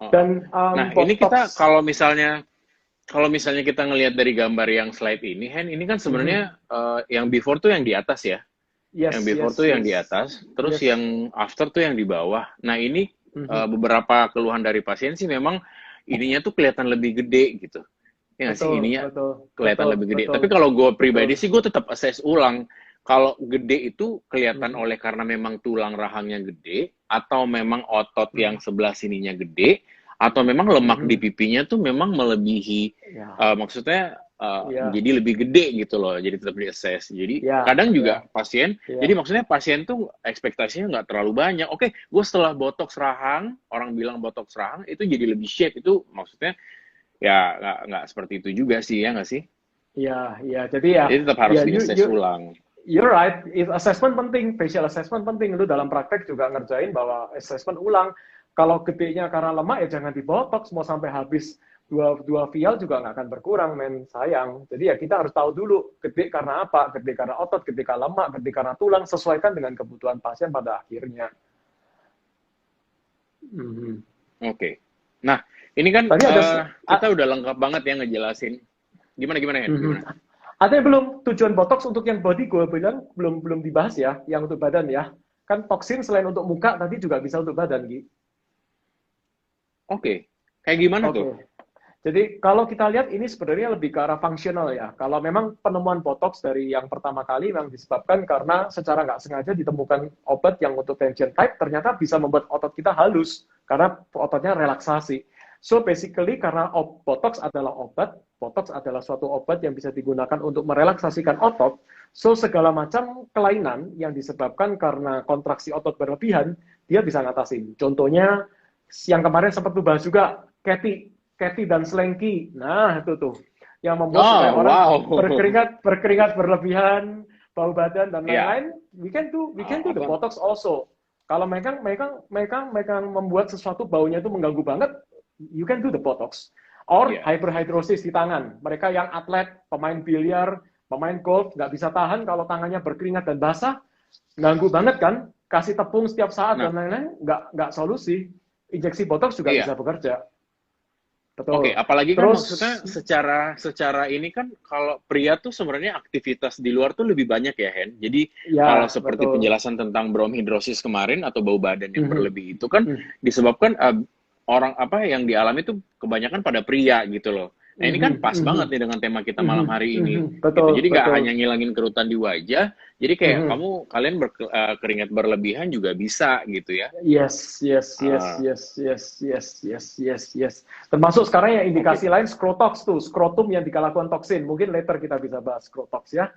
Dan nah, ini kita kalau misalnya kita ngelihat dari gambar yang slide ini, Hen, ini kan sebenarnya yang before tuh yang di atas ya. Yes, yang before tuh yang di atas, terus yang after tuh yang di bawah. Nah, ini beberapa keluhan dari pasien sih memang ininya tuh kelihatan lebih gede gitu. Ya nggak sih, ininya kelihatan lebih gede. Tapi kalau gue pribadi sih gue tetap assess ulang. Kalau gede itu kelihatan oleh karena memang tulang rahangnya gede, atau memang otot yang sebelah sininya gede, atau memang lemak di pipinya tuh memang melebihi, maksudnya jadi lebih gede gitu loh, jadi tetap di-assess. Jadi kadang juga pasien, jadi maksudnya pasien tuh ekspektasinya nggak terlalu banyak. Oke, gue setelah botox rahang, orang bilang botox rahang itu jadi lebih shape, itu maksudnya ya nggak seperti itu juga sih, ya nggak sih? Iya, jadi ya. Jadi tetap harus di-assess ulang. You're right, assessment penting, facial assessment penting. Lu dalam praktek juga ngerjain bahwa assessment ulang. Kalau gedenya karena lemak ya jangan dibotox, mau sampai habis dua vial juga nggak akan berkurang, men, sayang. Jadi ya kita harus tahu dulu, gede karena apa, gede karena otot, gede karena lemak, gede karena tulang, sesuaikan dengan kebutuhan pasien pada akhirnya. Oke. Nah, ini kan kita udah lengkap banget ya ngejelasin. Gimana ya? Ada yang belum tujuan botox untuk yang body, gue bilang belum dibahas ya, yang untuk badan ya. Kan toksin selain untuk muka tadi juga bisa untuk badan, Gi. Oke. Kayak gimana tuh? Jadi kalau kita lihat ini sebenarnya lebih ke arah fungsional ya. Kalau memang penemuan botox dari yang pertama kali memang disebabkan karena secara nggak sengaja ditemukan obat yang untuk tension type ternyata bisa membuat otot kita halus karena ototnya relaksasi. So basically karena Botox adalah obat, Botox adalah suatu obat yang bisa digunakan untuk merelaksasikan otot. So segala macam kelainan yang disebabkan karena kontraksi otot berlebihan, dia bisa ngatasin. Contohnya yang kemarin sempat lu bahas juga, Cathy dan Slanky. Nah, itu tuh yang membuat supaya orang berkeringat berlebihan, bau badan dan lain-lain. We can do the Botox also. Kalau mereka membuat sesuatu baunya itu mengganggu banget, you can do the Botox. Or hyperhidrosis di tangan. Mereka yang atlet, pemain biliar, pemain golf, nggak bisa tahan kalau tangannya berkeringat dan basah, ganggu banget kan? Kasih tepung setiap saat dan lain-lain, nggak solusi. Injeksi Botox juga bisa bekerja. Betul. Oke, apalagi kan maksudnya secara ini kan kalau pria tuh sebenarnya aktivitas di luar tuh lebih banyak ya, Hen. Jadi kalau seperti penjelasan tentang bromhidrosis kemarin atau bau badan yang berlebih itu kan disebabkan orang yang dialami itu kebanyakan pada pria gitu loh. Nah ini kan pas banget nih dengan tema kita malam hari ini. Betul, gitu. Jadi nggak hanya ngilangin kerutan di wajah, jadi kayak kalian keringat berlebihan juga bisa gitu ya. Yes. Termasuk sekarang yang indikasi lain Scrotox tuh, skrotum yang dikalakukan toksin. Mungkin later kita bisa bahas Scrotox ya.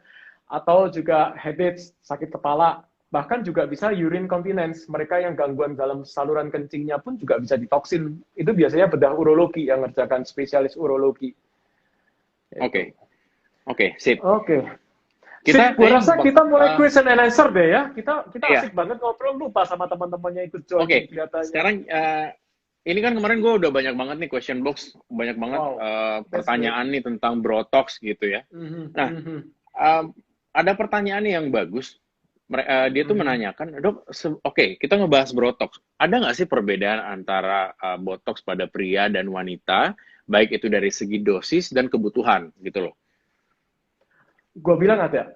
Atau juga habits, sakit kepala, bahkan juga bisa urine continence. Mereka yang gangguan dalam saluran kencingnya pun juga bisa ditoksin. Itu biasanya bedah urologi yang ngerjakan spesialis urologi. Oke, sip. Gue rasa kita mulai question and answer deh ya. Kita asik banget ngobrol, lupa sama teman-temannya ikut join. Sekarang ini kan kemarin gue udah banyak banget nih question box, banyak banget pertanyaan nih tentang Botox gitu ya. Nah, ada pertanyaan nih yang bagus. Dia tuh menanyakan, dok, kita ngebahas Botox. Ada nggak sih perbedaan antara Botox pada pria dan wanita, baik itu dari segi dosis dan kebutuhan gitu loh? Gue bilang ada.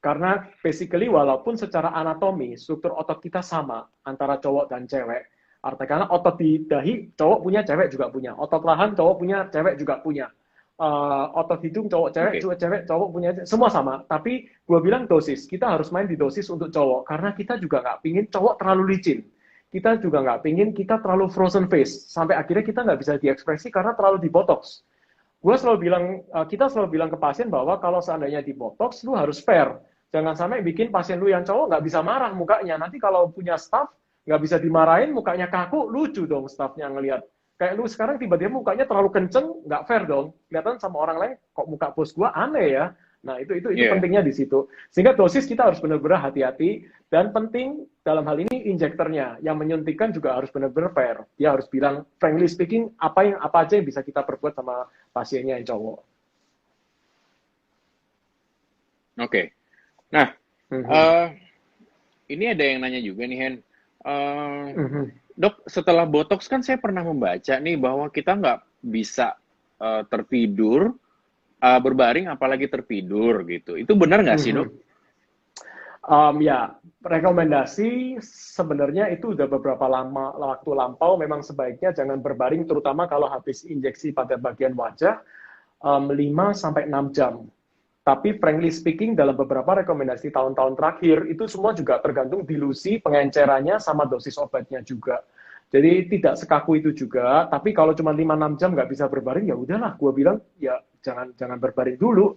Karena basically walaupun secara anatomi, struktur otot kita sama antara cowok dan cewek. Artinya karena otot di dahi, cowok punya, cewek juga punya. Otot rahang, cowok punya, cewek juga punya. Otot hidung cowok cewek cowok punya, semua sama. Tapi gue bilang dosis, kita harus main di dosis untuk cowok karena kita juga nggak pingin cowok terlalu licin, kita juga nggak pingin kita terlalu frozen face sampai akhirnya kita nggak bisa diekspresi karena terlalu di botox. Kita selalu bilang ke pasien bahwa kalau seandainya di botox lu harus fair, jangan sampai bikin pasien lu yang cowok nggak bisa marah mukanya, nanti kalau punya staff nggak bisa dimarahin mukanya kaku, lucu dong staffnya ngelihat. Kayak lu sekarang tiba-tiba mukanya terlalu kenceng, nggak fair dong. Kelihatan sama orang lain, kok muka bos gua aneh ya. Nah, itu pentingnya di situ. Sehingga dosis kita harus benar-benar hati-hati. Dan penting dalam hal ini injektornya. Yang menyuntikkan juga harus benar-benar fair. Dia harus bilang, frankly speaking, apa aja yang bisa kita perbuat sama pasiennya yang cowok. Oke. Nah, ini ada yang nanya juga nih, Hen. Dok, setelah Botox kan saya pernah membaca nih bahwa kita nggak bisa tertidur, berbaring apalagi tertidur gitu. Itu benar nggak sih, Dok? Ya, rekomendasi sebenarnya itu udah beberapa waktu lampau memang sebaiknya jangan berbaring, terutama kalau habis injeksi pada bagian wajah 5-6 jam. Tapi frankly speaking, dalam beberapa rekomendasi tahun-tahun terakhir, itu semua juga tergantung dilusi, pengencerannya, sama dosis obatnya juga. Jadi tidak sekaku itu juga, tapi kalau cuma 5-6 jam nggak bisa berbaring, ya udahlah, gue bilang, ya jangan berbaring dulu,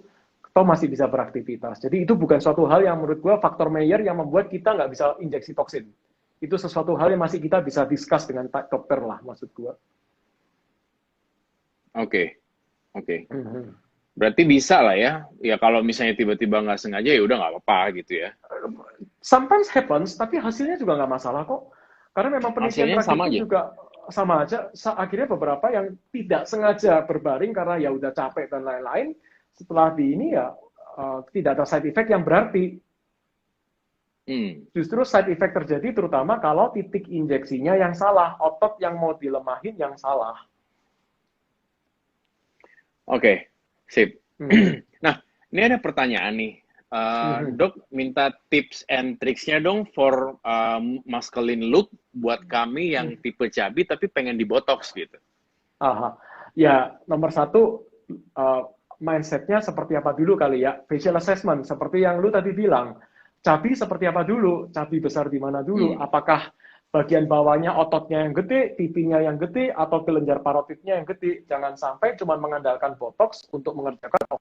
atau masih bisa beraktivitas. Jadi itu bukan suatu hal yang menurut gue faktor Mayer yang membuat kita nggak bisa injeksi toksin. Itu sesuatu hal yang masih kita bisa discuss dengan dokter lah, maksud gue. Oke. Berarti bisa lah ya kalau misalnya tiba-tiba nggak sengaja ya udah nggak apa-apa gitu ya. Sometimes happens, tapi hasilnya juga nggak masalah kok. Karena memang penelitian terakhir juga sama aja. Akhirnya beberapa yang tidak sengaja berbaring karena ya udah capek dan lain-lain, setelah di ini ya tidak ada side effect yang berarti. Justru side effect terjadi terutama kalau titik injeksinya yang salah, otot yang mau dilemahin yang salah. Oke. Sip. Nah, ini ada pertanyaan nih. Dok, minta tips and tricksnya dong for masculine look buat kami yang tipe cabi tapi pengen dibotox gitu. Ya, nomor satu, mindsetnya seperti apa dulu kali ya. Facial assessment, seperti yang lu tadi bilang. Cabi seperti apa dulu? Cabi besar di mana dulu? Apakah bagian bawahnya ototnya yang gede, pipinya yang gede, atau kelenjar parotidnya yang gede. Jangan sampai cuma mengandalkan botox untuk mengerjakan.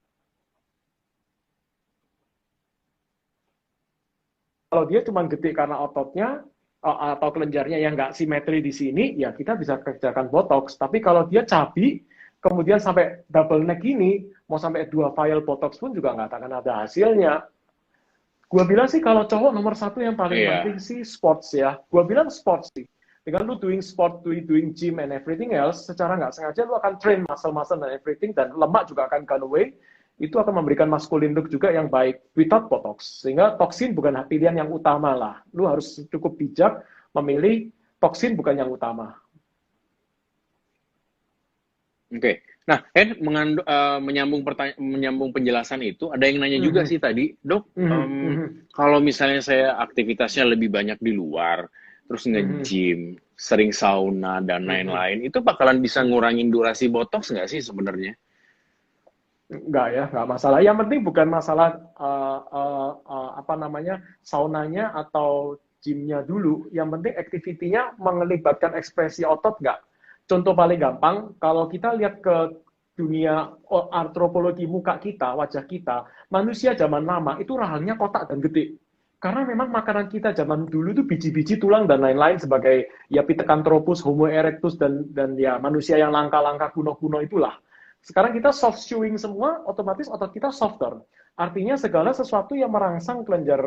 Kalau dia cuma gede karena ototnya atau kelenjarnya yang nggak simetri di sini, ya kita bisa kerjakan botox. Tapi kalau dia cabi, kemudian sampai double neck ini, mau sampai 2 vial botox pun juga nggak akan ada hasilnya. Gua bilang sih kalau cowok nomor 1 yang paling penting sih sports ya. Gua bilang sports sih. Dengan lu doing sport, doing gym and everything else, secara nggak sengaja lu akan train muscle-muscle dan everything, dan lemak juga akan gone away. Itu akan memberikan masculine look juga yang baik without botox. Sehingga toksin bukan pilihan yang utama lah. Lu harus cukup bijak memilih toksin bukan yang utama. Oke. Nah, menyambung penjelasan itu, ada yang nanya juga sih tadi, Dok, kalau misalnya saya aktivitasnya lebih banyak di luar, terus nge-gym, sering sauna, dan lain-lain, itu bakalan bisa ngurangin durasi botox nggak sih sebenarnya? Enggak ya, enggak masalah. Yang penting bukan masalah saunanya atau gymnya dulu. Yang penting aktivitinya melibatkan ekspresi otot enggak. Contoh paling gampang, kalau kita lihat ke dunia antropologi muka kita, wajah kita, manusia zaman lama itu rahangnya kotak dan gede. Karena memang makanan kita zaman dulu itu biji-biji, tulang, dan lain-lain sebagai ya Pithecanthropus, Homo erectus, dan ya manusia yang langka-langka kuno-kuno itulah. Sekarang kita soft chewing semua, otomatis otot kita softer. Artinya segala sesuatu yang merangsang kelenjar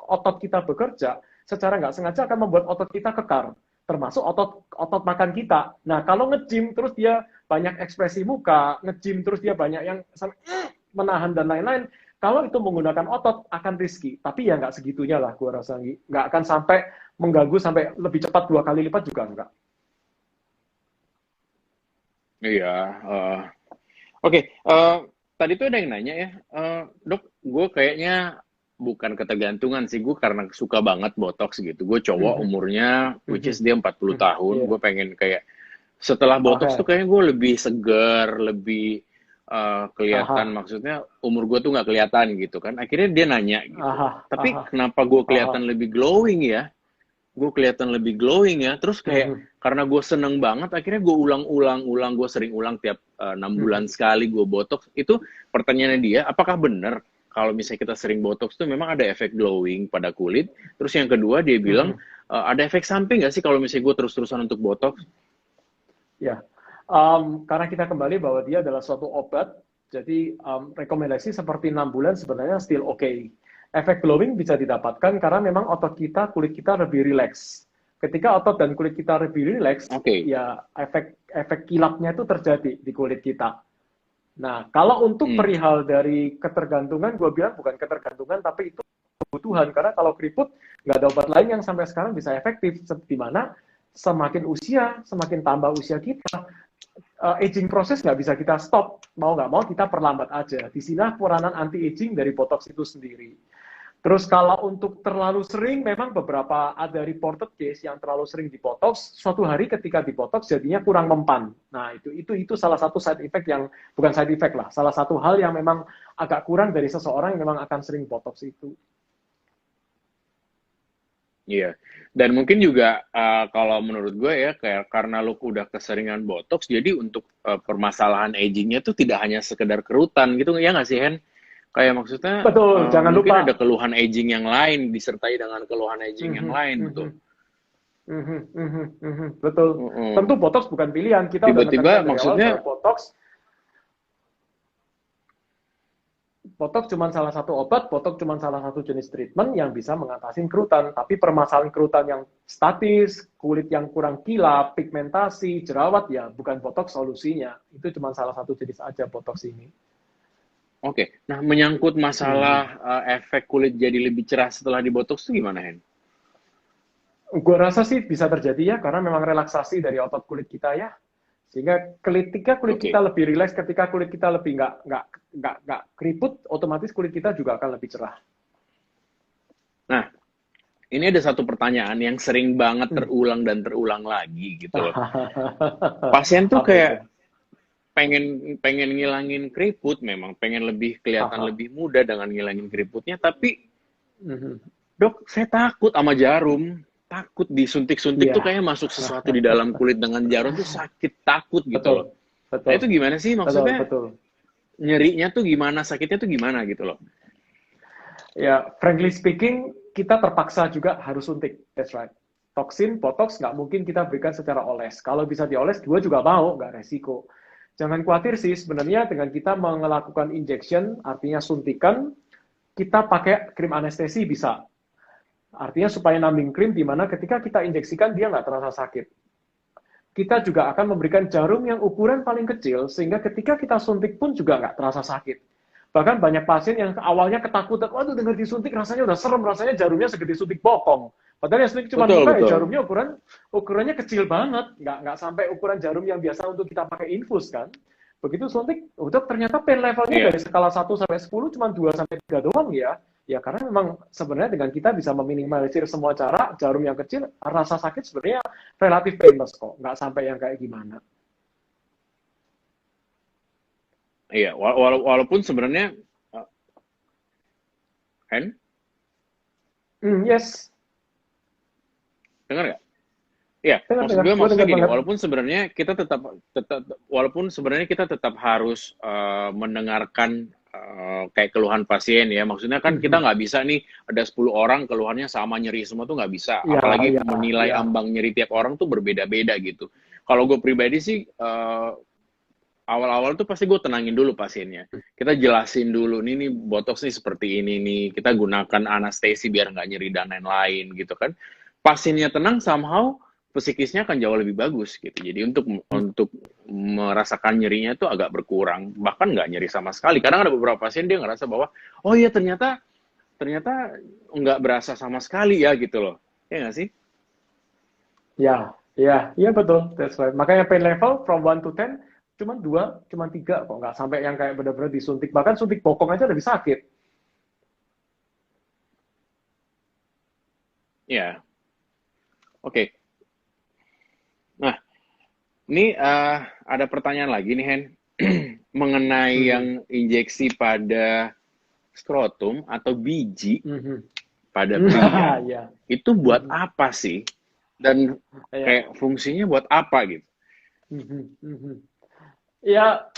otot kita bekerja, secara nggak sengaja akan membuat otot kita kekar. Termasuk otot makan kita. Nah, kalau nge-gym terus dia banyak ekspresi muka, nge-gym terus dia banyak yang menahan dan lain-lain, kalau itu menggunakan otot akan riski. Tapi ya nggak segitunya lah, gue rasa. Nggak akan sampai mengganggu sampai lebih cepat 2 kali lipat juga nggak. Iya, Oke, tadi tuh ada yang nanya ya, Dok, gue kayaknya bukan ketergantungan sih, gue karena suka banget botox gitu. Gue cowok umurnya, which is dia 40 tahun, gue pengen kayak, setelah botox tuh kayaknya gue lebih segar, lebih kelihatan, maksudnya umur gue tuh nggak kelihatan gitu kan. Akhirnya dia nanya gitu, tapi kenapa gue kelihatan lebih glowing ya? Gue kelihatan lebih glowing ya, terus kayak karena gue seneng banget, akhirnya gue ulang, gue sering ulang tiap 6 bulan sekali gue botox. Itu pertanyaannya dia, apakah benar kalau misalnya kita sering botox tuh memang ada efek glowing pada kulit? Terus yang kedua dia bilang, ada efek samping nggak sih kalau misalnya gue terus-terusan untuk botox? Ya, karena kita kembali bahwa dia adalah suatu obat, jadi rekomendasi seperti 6 bulan sebenarnya still okay. Efek glowing bisa didapatkan karena memang otot kita, kulit kita lebih rileks. Ketika otot dan kulit kita lebih rileks, ya efek kilapnya itu terjadi di kulit kita. Nah, kalau untuk perihal dari ketergantungan, gue bilang bukan ketergantungan, tapi itu kebutuhan. Karena kalau keriput, nggak ada obat lain yang sampai sekarang bisa efektif. Di mana semakin usia, semakin tambah usia kita, aging proses nggak bisa kita stop. Mau nggak mau kita perlambat aja. Di sini peranan anti-aging dari botox itu sendiri. Terus kalau untuk terlalu sering, memang beberapa ada reported case yang terlalu sering dibotox, suatu hari ketika dibotox jadinya kurang mempan. Nah, itu salah satu side effect yang, bukan side effect lah, salah satu hal yang memang agak kurang dari seseorang yang memang akan sering botox itu. Iya, dan mungkin juga kalau menurut gue ya, kayak karena lu udah keseringan botox, jadi untuk permasalahan agingnya tuh tidak hanya sekedar kerutan gitu, ya nggak sih, Hen? Kayak maksudnya, betul, jangan mungkin lupa ada keluhan aging yang lain, disertai dengan keluhan aging yang lain, betul. Betul. Tentu botox bukan pilihan. Kita tiba-tiba maksudnya botox cuma salah satu obat, botox cuma salah satu jenis treatment yang bisa mengatasi kerutan. Tapi permasalahan kerutan yang statis, kulit yang kurang kilap, pigmentasi, jerawat, ya bukan botox solusinya. Itu cuma salah satu jenis aja botox ini. Oke, nah menyangkut masalah efek kulit jadi lebih cerah setelah dibotox itu gimana, Hen? Gue rasa sih bisa terjadi ya, karena memang relaksasi dari otot kulit kita ya. Sehingga ketika kulit kita lebih rileks, ketika kulit kita lebih nggak keriput, otomatis kulit kita juga akan lebih cerah. Nah, ini ada satu pertanyaan yang sering banget terulang dan terulang lagi gitu loh. Pasien tuh kayak pengen ngilangin keriput, memang pengen lebih kelihatan lebih muda dengan ngilangin keriputnya, tapi Dok, saya takut sama jarum, takut disuntik-suntik tuh Iya. kayak masuk sesuatu di dalam kulit dengan jarum tuh sakit takut gitu Betul. loh. Nah Betul. itu gimana sih Betul, maksudnya betul. nyerinya tuh gimana, sakitnya tuh gimana gitu loh. Ya, frankly speaking, kita terpaksa juga harus suntik. That's right. Toksin, botox nggak mungkin kita berikan secara oles. Kalau bisa dioles, dua juga mau, nggak resiko. Jangan khawatir sih, sebenarnya dengan kita melakukan injection, artinya suntikan, kita pakai krim anestesi bisa. Artinya supaya numbing krim, di mana ketika kita injeksikan, dia nggak terasa sakit. Kita juga akan memberikan jarum yang ukuran paling kecil, sehingga ketika kita suntik pun juga nggak terasa sakit. Bahkan banyak pasien yang awalnya ketakutan, waduh dengar disuntik rasanya udah serem, rasanya jarumnya segede suntik bokong. Padahal yang suntik cuma Betul, muka, betul. ya jarumnya ukurannya kecil banget, nggak sampai ukuran jarum yang biasa untuk kita pakai infus kan. Begitu suntik, udah ternyata pain levelnya dari skala 1 sampai 10 cuma 2 sampai 3 doang ya. Ya karena memang sebenarnya dengan kita bisa meminimalisir semua cara, jarum yang kecil, rasa sakit sebenarnya relatif painless kok, nggak sampai yang kayak gimana. Iya, walaupun sebenarnya Hen, Yes. dengar nggak? Iya, maksud gue maksudnya gini, walaupun sebenarnya kita tetap harus mendengarkan kayak keluhan pasien ya, maksudnya kan kita nggak bisa nih ada 10 orang keluhannya sama nyeri semua tuh nggak bisa, apalagi menilai ambang nyeri tiap orang tuh berbeda-beda gitu. Kalau gue pribadi sih awal-awal tuh pasti gue tenangin dulu pasiennya. Kita jelasin dulu, nih botox nih seperti ini nih, kita gunakan anestesi biar nggak nyeri dan lain-lain gitu kan. Pasiennya tenang, somehow psikisnya akan jauh lebih bagus gitu. Jadi untuk merasakan nyerinya itu agak berkurang, bahkan nggak nyeri sama sekali. Kadang ada beberapa pasien dia ngerasa bahwa, oh iya ternyata nggak berasa sama sekali ya gitu loh. Ya nggak sih? Ya betul. That's right. Makanya pain level from 1 to 10 cuma 2, cuma 3 kok, nggak sampai yang kayak benar-benar disuntik. Bahkan suntik bokong aja lebih sakit. Ya, oke. Nah, ini ada pertanyaan lagi nih, Hen. Mengenai yang injeksi pada skrotum atau biji pada pria. Itu buat apa sih? Dan kayak fungsinya buat apa gitu? Ya,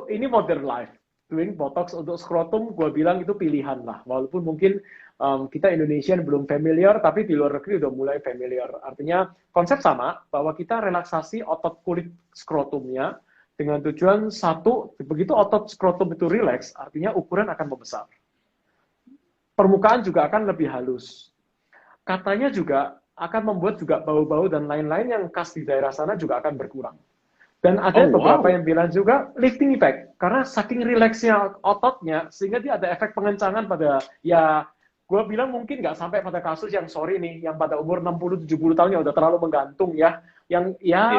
ini modern life. Doing botox untuk skrotum, gue bilang itu pilihan lah. Walaupun mungkin kita Indonesian belum familiar, tapi di luar negeri udah mulai familiar. Artinya konsep sama, bahwa kita relaksasi otot kulit skrotumnya dengan tujuan satu, begitu otot skrotum itu relax, artinya ukuran akan membesar. Permukaan juga akan lebih halus. Katanya juga akan membuat juga bau-bau dan lain-lain yang khas di daerah sana juga akan berkurang. Dan ada beberapa yang bilang juga lifting effect, karena saking rileksnya ototnya, sehingga dia ada efek pengencangan pada, ya gue bilang mungkin nggak sampai pada kasus yang sorry nih, yang pada umur 60-70 tahun yang udah terlalu menggantung ya, yang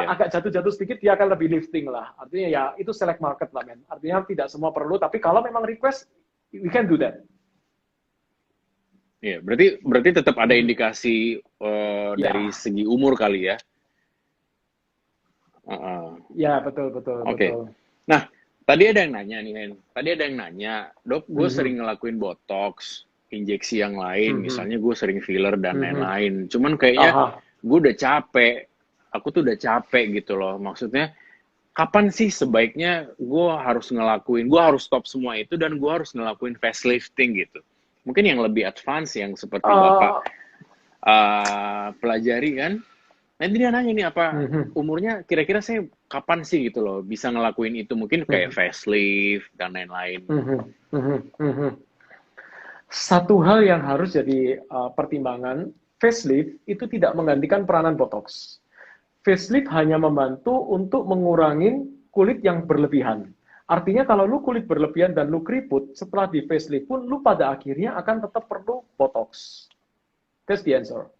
agak jatuh-jatuh sedikit dia akan lebih lifting lah. Artinya ya itu select market lah men. Artinya tidak semua perlu, tapi kalau memang request, we can do that. Iya, berarti tetap ada indikasi dari segi umur kali ya. Ya, betul. Oke. Nah, tadi ada yang nanya nih, Hen. Tadi ada yang nanya, dok, gue sering ngelakuin botox, injeksi yang lain, misalnya gue sering filler dan lain-lain. Cuman kayaknya gue udah capek, aku tuh udah capek gitu loh. Maksudnya, kapan sih sebaiknya gue harus stop semua itu dan gue harus ngelakuin facelifting gitu. Mungkin yang lebih advance, yang seperti Bapak pelajari kan. Nanti dia nanya nih apa umurnya kira-kira saya kapan sih gitu loh bisa ngelakuin itu, mungkin kayak facelift dan lain-lain. Satu hal yang harus jadi pertimbangan, facelift itu tidak menggantikan peranan botox. Facelift hanya membantu untuk mengurangi kulit yang berlebihan. Artinya kalau lu kulit berlebihan dan lu keriput, setelah di facelift pun lu pada akhirnya akan tetap perlu botox. That's the answer.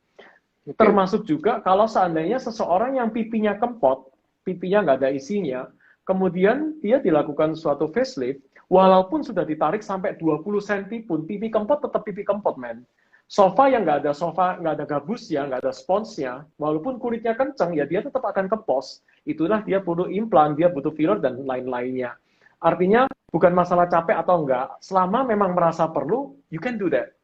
Termasuk juga kalau seandainya seseorang yang pipinya kempot, pipinya nggak ada isinya, kemudian dia dilakukan suatu facelift, walaupun sudah ditarik sampai 20 cm pun, pipi kempot tetap pipi kempot, men. Sofa yang nggak ada gabusnya, nggak ada sponsnya, walaupun kulitnya kenceng, ya dia tetap akan kempos. Itulah dia butuh implan, dia butuh filler, dan lain-lainnya. Artinya, bukan masalah capek atau enggak, selama memang merasa perlu, you can do that.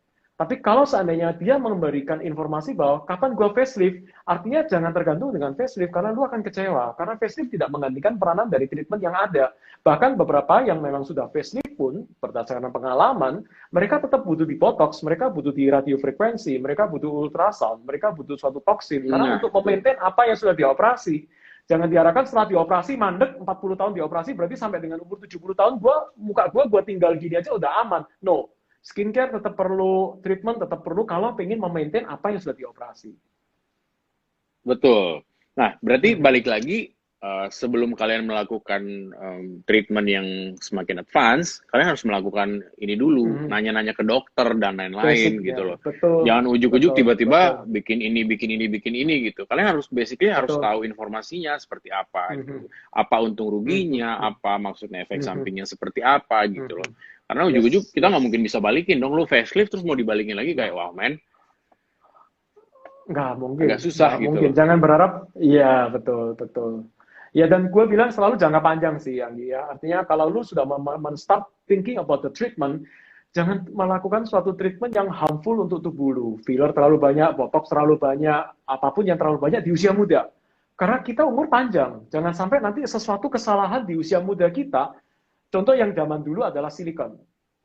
Tapi kalau seandainya dia memberikan informasi bahwa kapan gua facelift, artinya jangan tergantung dengan facelift karena lu akan kecewa. Karena facelift tidak menggantikan peranan dari treatment yang ada. Bahkan beberapa yang memang sudah facelift pun berdasarkan pengalaman, mereka tetap butuh di botox, mereka butuh di radiofrekuensi, mereka butuh ultrasound, mereka butuh suatu toksin karena untuk memaintain apa yang sudah dioperasi. Jangan diharapkan setelah dioperasi mandek 40 tahun dioperasi berarti sampai dengan umur 70 tahun muka gua tinggal gini aja udah aman. No. Skincare tetap perlu, treatment tetap perlu kalau pengen memaintain apa yang sudah dioperasi. Betul. Nah, berarti balik lagi sebelum kalian melakukan treatment yang semakin advance, kalian harus melakukan ini dulu, nanya-nanya ke dokter dan lain-lain gitu loh. Betul. Jangan ujuk-ujuk tiba-tiba bikin ini gitu. Kalian harus harus tahu informasinya seperti apa gitu. Apa untung ruginya, apa maksudnya efek sampingnya seperti apa gitu loh. Karena ujuk-ujuk kita nggak mungkin bisa balikin dong, lu facelift terus mau dibalikin lagi kayak wow man. Nggak mungkin. Agak susah gitu. Mungkin. Jangan berharap, iya betul. Ya dan gue bilang selalu jangka panjang sih Anggi ya. Artinya kalau lu sudah start thinking about the treatment, jangan melakukan suatu treatment yang harmful untuk tubuh lu. Filler terlalu banyak, botox terlalu banyak, apapun yang terlalu banyak di usia muda. Karena kita umur panjang. Jangan sampai nanti sesuatu kesalahan di usia muda kita. Contoh yang zaman dulu adalah silikon,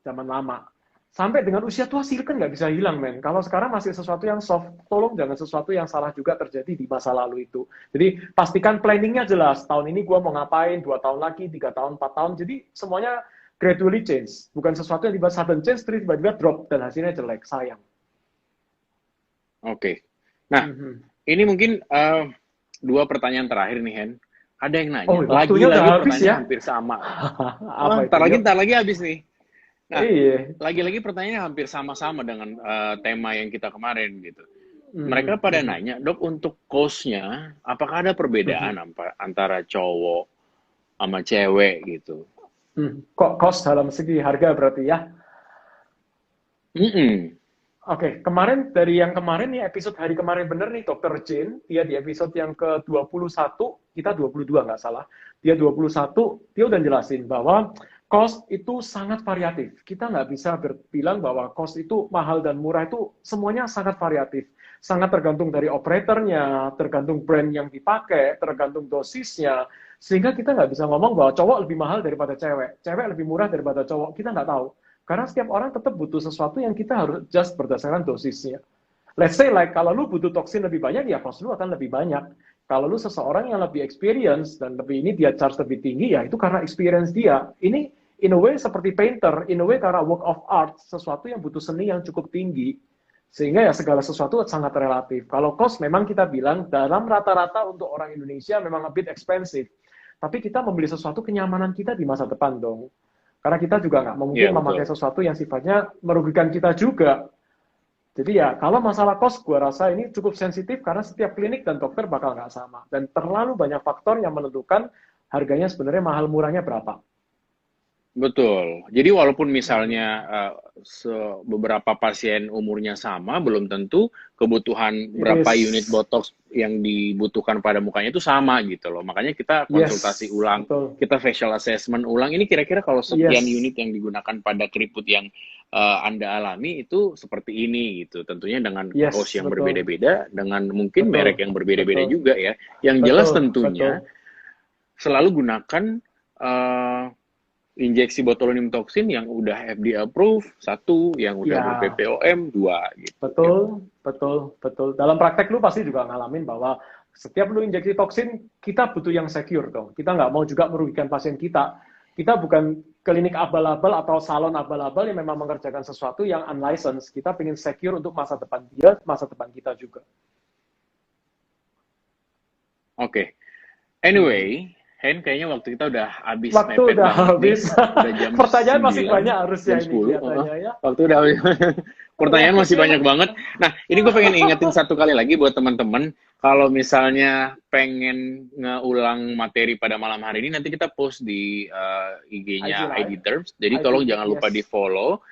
zaman lama. Sampai dengan usia tua silikon nggak bisa hilang, men. Kalau sekarang masih sesuatu yang soft, tolong jangan sesuatu yang salah juga terjadi di masa lalu itu. Jadi pastikan planningnya jelas. Tahun ini gue mau ngapain, 2 tahun lagi, 3 tahun, 4 tahun. Jadi semuanya gradually change. Bukan sesuatu yang tiba-tiba sudden change, tiba-tiba drop, dan hasilnya jelek, sayang. Oke. Nah, ini mungkin 2 pertanyaan terakhir nih, Hen. Ada yang nanya, lagi-lagi pertanyaan ya? Hampir sama. Ntar lagi habis nih. Nah, lagi-lagi pertanyaannya hampir sama-sama dengan tema yang kita kemarin gitu. Mereka pada nanya, dok untuk cost-nya, apakah ada perbedaan antara cowok sama cewek gitu? Kok cost dalam segi harga berarti ya? Oke, kemarin dari yang kemarin nih, episode hari kemarin bener nih, Dr. Jane, dia di episode yang ke-21, kita 22 nggak salah, dia 21, dia udah jelasin bahwa cost itu sangat variatif. Kita nggak bisa bilang bahwa cost itu mahal dan murah itu semuanya sangat variatif. Sangat tergantung dari operatornya, tergantung brand yang dipakai, tergantung dosisnya, sehingga kita nggak bisa ngomong bahwa cowok lebih mahal daripada cewek, cewek lebih murah daripada cowok, kita nggak tahu. Karena setiap orang tetap butuh sesuatu yang kita harus just berdasarkan dosisnya. Let's say like, kalau lu butuh toksin lebih banyak, ya cost lu akan lebih banyak. Kalau lu seseorang yang lebih experience, dan lebih ini dia charge lebih tinggi, ya itu karena experience dia. Ini in a way seperti painter, in a way karena work of art, sesuatu yang butuh seni yang cukup tinggi. Sehingga ya segala sesuatu sangat relatif. Kalau cost memang kita bilang, dalam rata-rata untuk orang Indonesia memang a bit expensive. Tapi kita membeli sesuatu kenyamanan kita di masa depan dong. Karena kita juga nggak mungkin memakai sesuatu yang sifatnya merugikan kita juga. Jadi ya, kalau masalah cost, gue rasa ini cukup sensitif karena setiap klinik dan dokter bakal nggak sama. Dan terlalu banyak faktor yang menentukan harganya sebenarnya mahal murahnya berapa. Betul. Jadi walaupun misalnya beberapa pasien umurnya sama, belum tentu kebutuhan berapa unit botox yang dibutuhkan pada mukanya itu sama gitu loh. Makanya kita konsultasi ulang, kita facial assessment ulang. Ini kira-kira kalau sekian unit yang digunakan pada keriput yang Anda alami itu seperti ini gitu. Tentunya dengan cost yang berbeda-beda, dengan mungkin merek yang berbeda-beda juga ya. Yang jelas tentunya selalu gunakan injeksi botulinum toksin yang udah FDA approve, 1, yang udah BPOM, 2 gitu. Betul. Dalam praktek lu pasti juga ngalamin bahwa setiap lu injeksi toksin, kita butuh yang secure dong. Kita nggak mau juga merugikan pasien kita. Kita bukan klinik abal-abal atau salon abal-abal yang memang mengerjakan sesuatu yang unlicensed. Kita pengen secure untuk masa depan dia, masa depan kita juga. Oke. Anyway, Hen, kayaknya waktu kita udah habis. Waktu udah habis. Udah jam pertanyaan 9, masih banyak harusnya ini kelihatannya ya. Waktu udah habis. Pertanyaan masih banyak banget. Nah, ini gue pengen ingetin satu kali lagi buat teman-teman. Kalau misalnya pengen ngeulang materi pada malam hari ini, nanti kita post di IG-nya ID Derms. Jadi tolong jangan lupa di-follow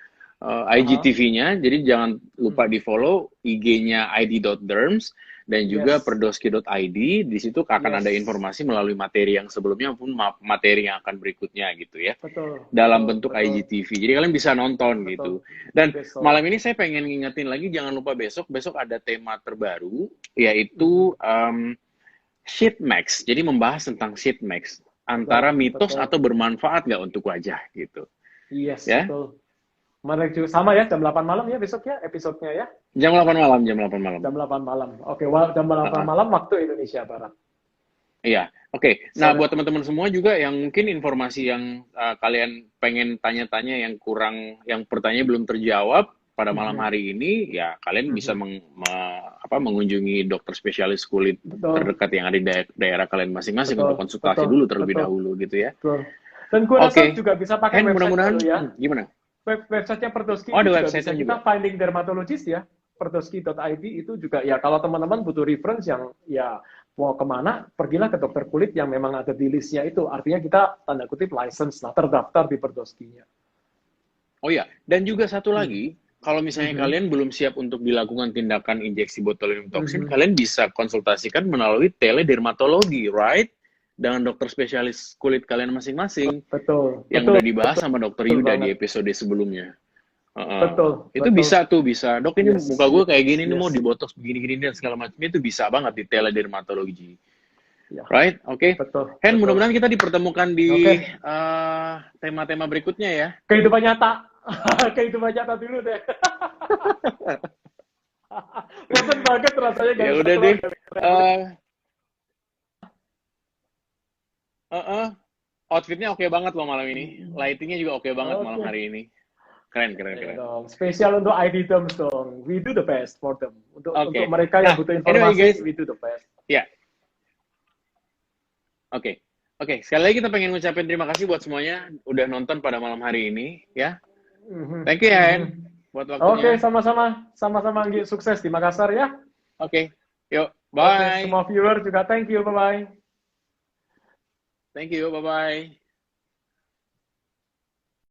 IGTV-nya. Jadi jangan lupa di-follow IG-nya ID.derms. dan juga Yes. perdoski.id. Di situ akan ada Yes. informasi melalui materi yang sebelumnya maupun materi yang akan berikutnya gitu ya. Betul. Dalam Betul. bentuk Betul. IGTV. Jadi kalian bisa nonton gitu. Betul. Dan Besok. malam ini saya pengen ngingetin lagi, jangan lupa besok ada tema terbaru, yaitu sheet mask. Jadi membahas tentang sheet mask. Antara mitos betul. atau bermanfaat nggak untuk wajah gitu. Yes, Ya. betul. Menarik juga. Sama ya, jam 8 malam ya besok ya episodenya ya? Jam 8 malam, jam 8 malam. Jam 8 malam. Oke, jam 8 malam waktu Indonesia Barat. Iya, oke. Nah, Sorry. buat teman-teman semua juga yang mungkin informasi yang kalian pengen tanya-tanya yang kurang, yang pertanyaan belum terjawab pada malam hari ini, ya kalian bisa mengunjungi dokter spesialis kulit terdekat yang ada di daerah kalian masing-masing untuk konsultasi dulu terlebih dahulu gitu ya. Betul. Dan gue rasa juga bisa pakai website mudah-mudahan dulu ya. Gimana? Website-nya Perdoski ada juga website-nya bisa juga. kita finding dermatologist ya. Perdoski.id itu juga ya kalau teman-teman butuh reference yang ya mau kemana, pergilah ke dokter kulit yang memang ada di listnya itu. Artinya kita tanda kutip license lah, terdaftar di Perdoskinya. Oh ya, dan juga satu lagi, kalau misalnya kalian belum siap untuk dilakukan tindakan injeksi botulinum toxin, kalian bisa konsultasikan melalui teledermatologi, right? Dengan dokter spesialis kulit kalian masing-masing. Betul. Yang udah dibahas sama dokter Yuda di episode sebelumnya. Betul. Itu bisa. Dok, ini muka gue kayak gini nih, mau dibotox begini-gini dan segala macam. Itu bisa banget di teledermatologi. Ya. Right? Oke. Betul. Hen, mudah-mudahan kita dipertemukan di tema-tema berikutnya ya. Kehidupan nyata. Kehidupan nyata dulu deh. Bosan banget rasanya. Ya udah deh. Outfitnya oke banget loh malam ini. Lightingnya juga oke banget malam hari ini. Keren. Spesial untuk ID Terms dong. We do the best for them. Untuk mereka yang butuh informasi, anyway, guys, we do the best. Ya. Oke. Sekali lagi kita pengen ngucapin terima kasih buat semuanya udah nonton pada malam hari ini, ya. Thank you ya, Hen, buat waktunya. Oke, sama-sama Anggi, sukses di Makassar ya. Oke. Yuk, bye. Semua viewer juga thank you, bye-bye. Thank you, bye-bye.